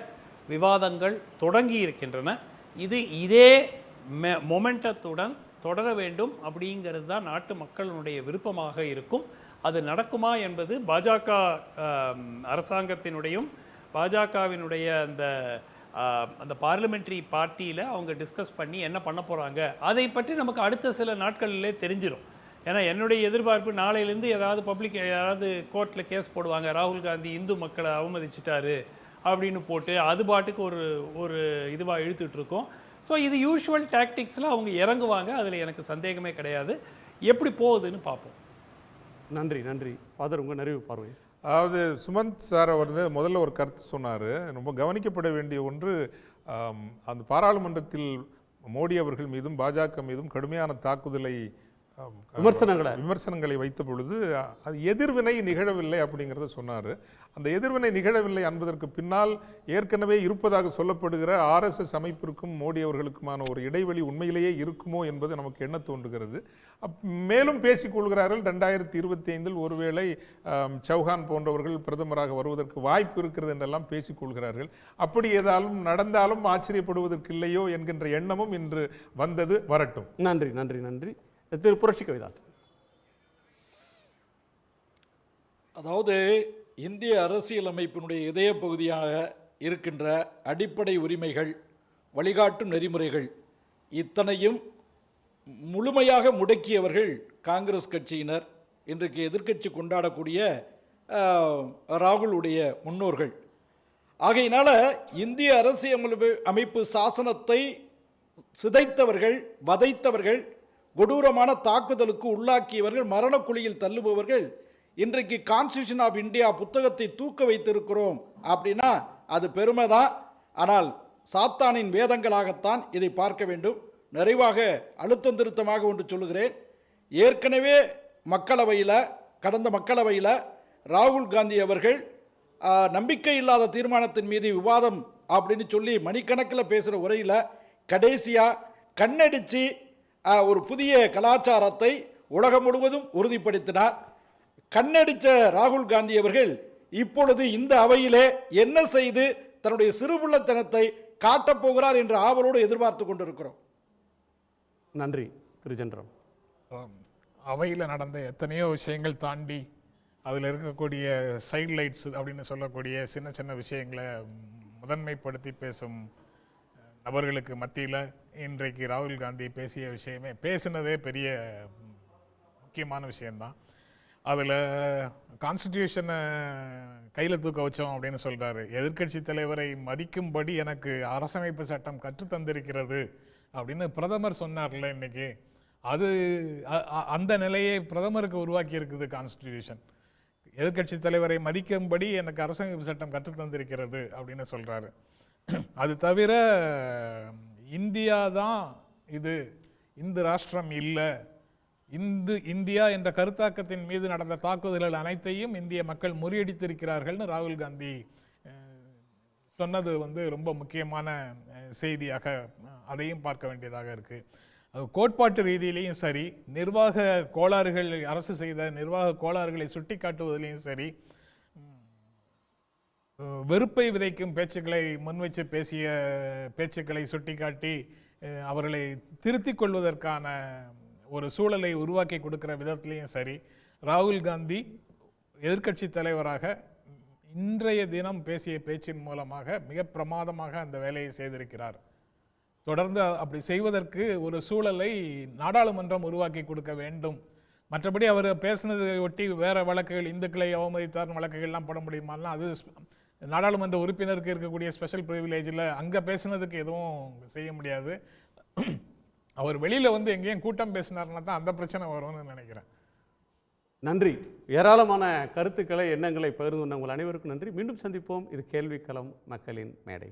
விவாதங்கள் தொடங்கி இருக்கின்றன. இதே மொமெண்டத்துடன் தொடர வேண்டும் அப்படிங்கிறது தான் நாட்டு மக்களுடைய விருப்பமாக இருக்கும். அது நடக்குமா என்பது பாஜக அரசாங்கத்தினுடையும் பாஜகவினுடைய அந்த பார்லிமெண்ட்ரி பார்ட்டியில் அவங்க டிஸ்கஸ் பண்ணி என்ன பண்ண போகிறாங்க அதை பற்றி நமக்கு அடுத்த சில நாட்களிலே தெரிஞ்சிடும். ஏன்னா என்னுடைய எதிர்பார்ப்பு நாளையிலேருந்து யாராவது கோர்ட்டில் கேஸ் போடுவாங்க, ராகுல் காந்தி இந்து மக்களை அவமதிச்சிட்டாரு அப்படின்னு போட்டு அது பாட்டுக்கு ஒரு இதுவாக இழுத்துட்ருக்கோம். ஸோ இது யூஷுவல் டாக்டிக்ஸில் அவங்க இறங்குவாங்க, அதில் எனக்கு சந்தேகமே கிடையாது. எப்படி போகுதுன்னு பார்ப்போம். நன்றி. நன்றி. ஃபாதர், உங்கள் நிறைவு பார்வை. அதாவது சுமந்த் சார் முதல்ல ஒரு கருத்து சொன்னார், ரொம்ப கவனிக்கப்பட வேண்டிய ஒன்று. அந்த பாராளுமன்றத்தில் மோடி அவர்கள் மீதும் பாஜக மீதும் கடுமையான தாக்குதலை விமர்சனங்களை வைத்த பொழுது அது எதிர்வினை நிகழவில்லை அப்படிங்கிறத சொன்னார். அந்த எதிர்வினை நிகழவில்லை என்பதற்கு பின்னால் ஏற்கனவே இருப்பதாக சொல்லப்படுகிற RSS அமைப்பிற்கும் மோடி அவர்களுக்குமான ஒரு இடைவெளி உண்மையிலேயே இருக்குமோ என்பது நமக்கு எண்ண தோன்றுகிறது. மேலும் பேசிக்கொள்கிறார்கள் 2025 ஒருவேளை சௌஹான் போன்றவர்கள் பிரதமராக வருவதற்கு வாய்ப்பு இருக்கிறது என்றெல்லாம் பேசிக்கொள்கிறார்கள். அப்படி ஏதாலும் நடந்தாலும் ஆச்சரியப்படுவதற்கு இல்லையோ என்கின்ற எண்ணமும் இன்று வந்தது. வரட்டும். நன்றி. நன்றி. நன்றி. திரு புரட்சி கவிதாஸ். அதாவது இந்திய அரசியலமைப்பினுடைய இதய பகுதியாக இருக்கின்ற அடிப்படை உரிமைகள், வழிகாட்டும் நெறிமுறைகள் இத்தனையும் முழுமையாக முடக்கியவர்கள் காங்கிரஸ் கட்சியினர், இன்றைக்கு எதிர்க்கட்சி கொண்டாடக்கூடிய ராகுலுடைய முன்னோர்கள். ஆகையினால இந்திய அரசியலமைப்பு சாசனத்தை சிதைத்தவர்கள், வதைத்தவர்கள், கொடூரமான தாக்குதலுக்கு உள்ளாக்கியவர்கள், மரணக்குழியில் தள்ளுபவர்கள் இன்றைக்கு கான்ஸ்டியூஷன் ஆஃப் இந்தியா புத்தகத்தை தூக்க வைத்திருக்கிறோம் அப்படின்னா அது பெருமை தான். ஆனால் சாத்தானின் வேதங்களாகத்தான் இதை பார்க்க வேண்டும். நிறைவாக அழுத்தம் திருத்தமாக ஒன்று சொல்லுகிறேன். ஏற்கனவே கடந்த மக்களவையில் ராகுல் காந்தி அவர்கள் நம்பிக்கை இல்லாத தீர்மானத்தின் மீது விவாதம் அப்படின்னு சொல்லி மணிக்கணக்கில் பேசுகிற உரையில் கடைசியாக கண்ணடித்து ஒரு புதிய கலாச்சாரத்தை உலகம் முழுவதும் உறுதிப்படுத்தினார். கண்ணடித்த ராகுல் காந்தி அவர்கள் இப்பொழுது இந்த அவையிலே என்ன செய்து தன்னுடைய சிறுபுள்ளத்தனத்தை காட்டப்போகிறார் என்ற ஆவலோடு எதிர்பார்த்து கொண்டிருக்கிறோம். நன்றி. திரு ஜென்ரம். அவையில் நடந்த எத்தனையோ விஷயங்கள் தாண்டி அதில் இருக்கக்கூடிய சைட் லைட்ஸ் அப்படின்னு சொல்லக்கூடிய சின்ன சின்ன விஷயங்களை முதன்மைப்படுத்தி பேசும் நபர்களுக்கு மத்தியில் இன்றைக்கு ராகுல் காந்தி பேசிய விஷயமே பேசினதே பெரிய முக்கியமான விஷயந்தான். அதில் கான்ஸ்டிடியூஷனை கையில் தூக்க வச்சோம் அப்படின்னு சொல்கிறாரு. எதிர்க்கட்சி தலைவரை மதிக்கும்படி எனக்கு அரசமைப்பு சட்டம் கற்றுத்தந்திருக்கிறது அப்படின்னு பிரதமர் சொன்னார்ல இன்னைக்கு. அது அந்த நிலையை பிரதமருக்கு உருவாக்கி இருக்குது கான்ஸ்டிடியூஷன். எதிர்க்கட்சி தலைவரை மதிக்கும்படி எனக்கு அரசமைப்பு சட்டம் கற்றுத்தந்திருக்கிறது அப்படின்னு சொல்கிறாரு. அது தவிர இந்தியா தான் இது, இந்து ராஷ்டிரம் இல்லை, இந்தியா என்ற கருத்தாக்கத்தின் மீது நடந்த தாக்குதல்கள் அனைத்தையும் இந்திய மக்கள் முறியடித்திருக்கிறார்கள்னு ராகுல் காந்தி சொன்னது ரொம்ப முக்கியமான செய்தியாக அதையும் பார்க்க வேண்டியதாக இருக்குது. அது கோட்பாட்டு ரீதியிலையும் சரி, நிர்வாக கோளாறுகள், அரசு செய்த நிர்வாக கோளாறுகளை சுட்டி காட்டுவதிலையும் சரி, வெறுப்பை விதைக்கும் பேச்சுக்களை முன்வச்சு பேசிய பேச்சுக்களை சுட்டிக்காட்டி அவர்களை திருத்திக் கொள்வதற்கான ஒரு சூழலை உருவாக்கி கொடுக்கிற விதத்திலையும் சரி, ராகுல் காந்தி எதிர்க்கட்சி தலைவராக இன்றைய தினம் பேசிய பேச்சின் மூலமாக மிக பிரமாதமாக அந்த வேலையை செய்திருக்கிறார். தொடர்ந்து அப்படி செய்வதற்கு ஒரு சூழலை நாடாளுமன்றம் உருவாக்கி கொடுக்க வேண்டும். மற்றபடி அவர் பேசினதை ஒட்டி வேற வழக்குகள், இந்துக்களை அவமதித்தார் வழக்குகள்லாம் போட முடியுமாலாம், அது நாடாளுமன்ற உறுப்பினருக்கு இருக்கக்கூடிய ஸ்பெஷல் ப்ரிவிலேஜில் அங்கே பேசினதுக்கு எதுவும் செய்ய முடியாது. அவர் வெளியில் எங்கேயும் கூட்டம் பேசினார்னா தான் அந்த பிரச்சனை வரும்னு நினைக்கிறேன். நன்றி. ஏராளமான கருத்துக்களை, எண்ணங்களை பகிர்ந்து கொண்ட உங்கள் அனைவருக்கும் நன்றி. மீண்டும் சந்திப்போம். இது கேள்விக்களம், மக்களின் மேடை.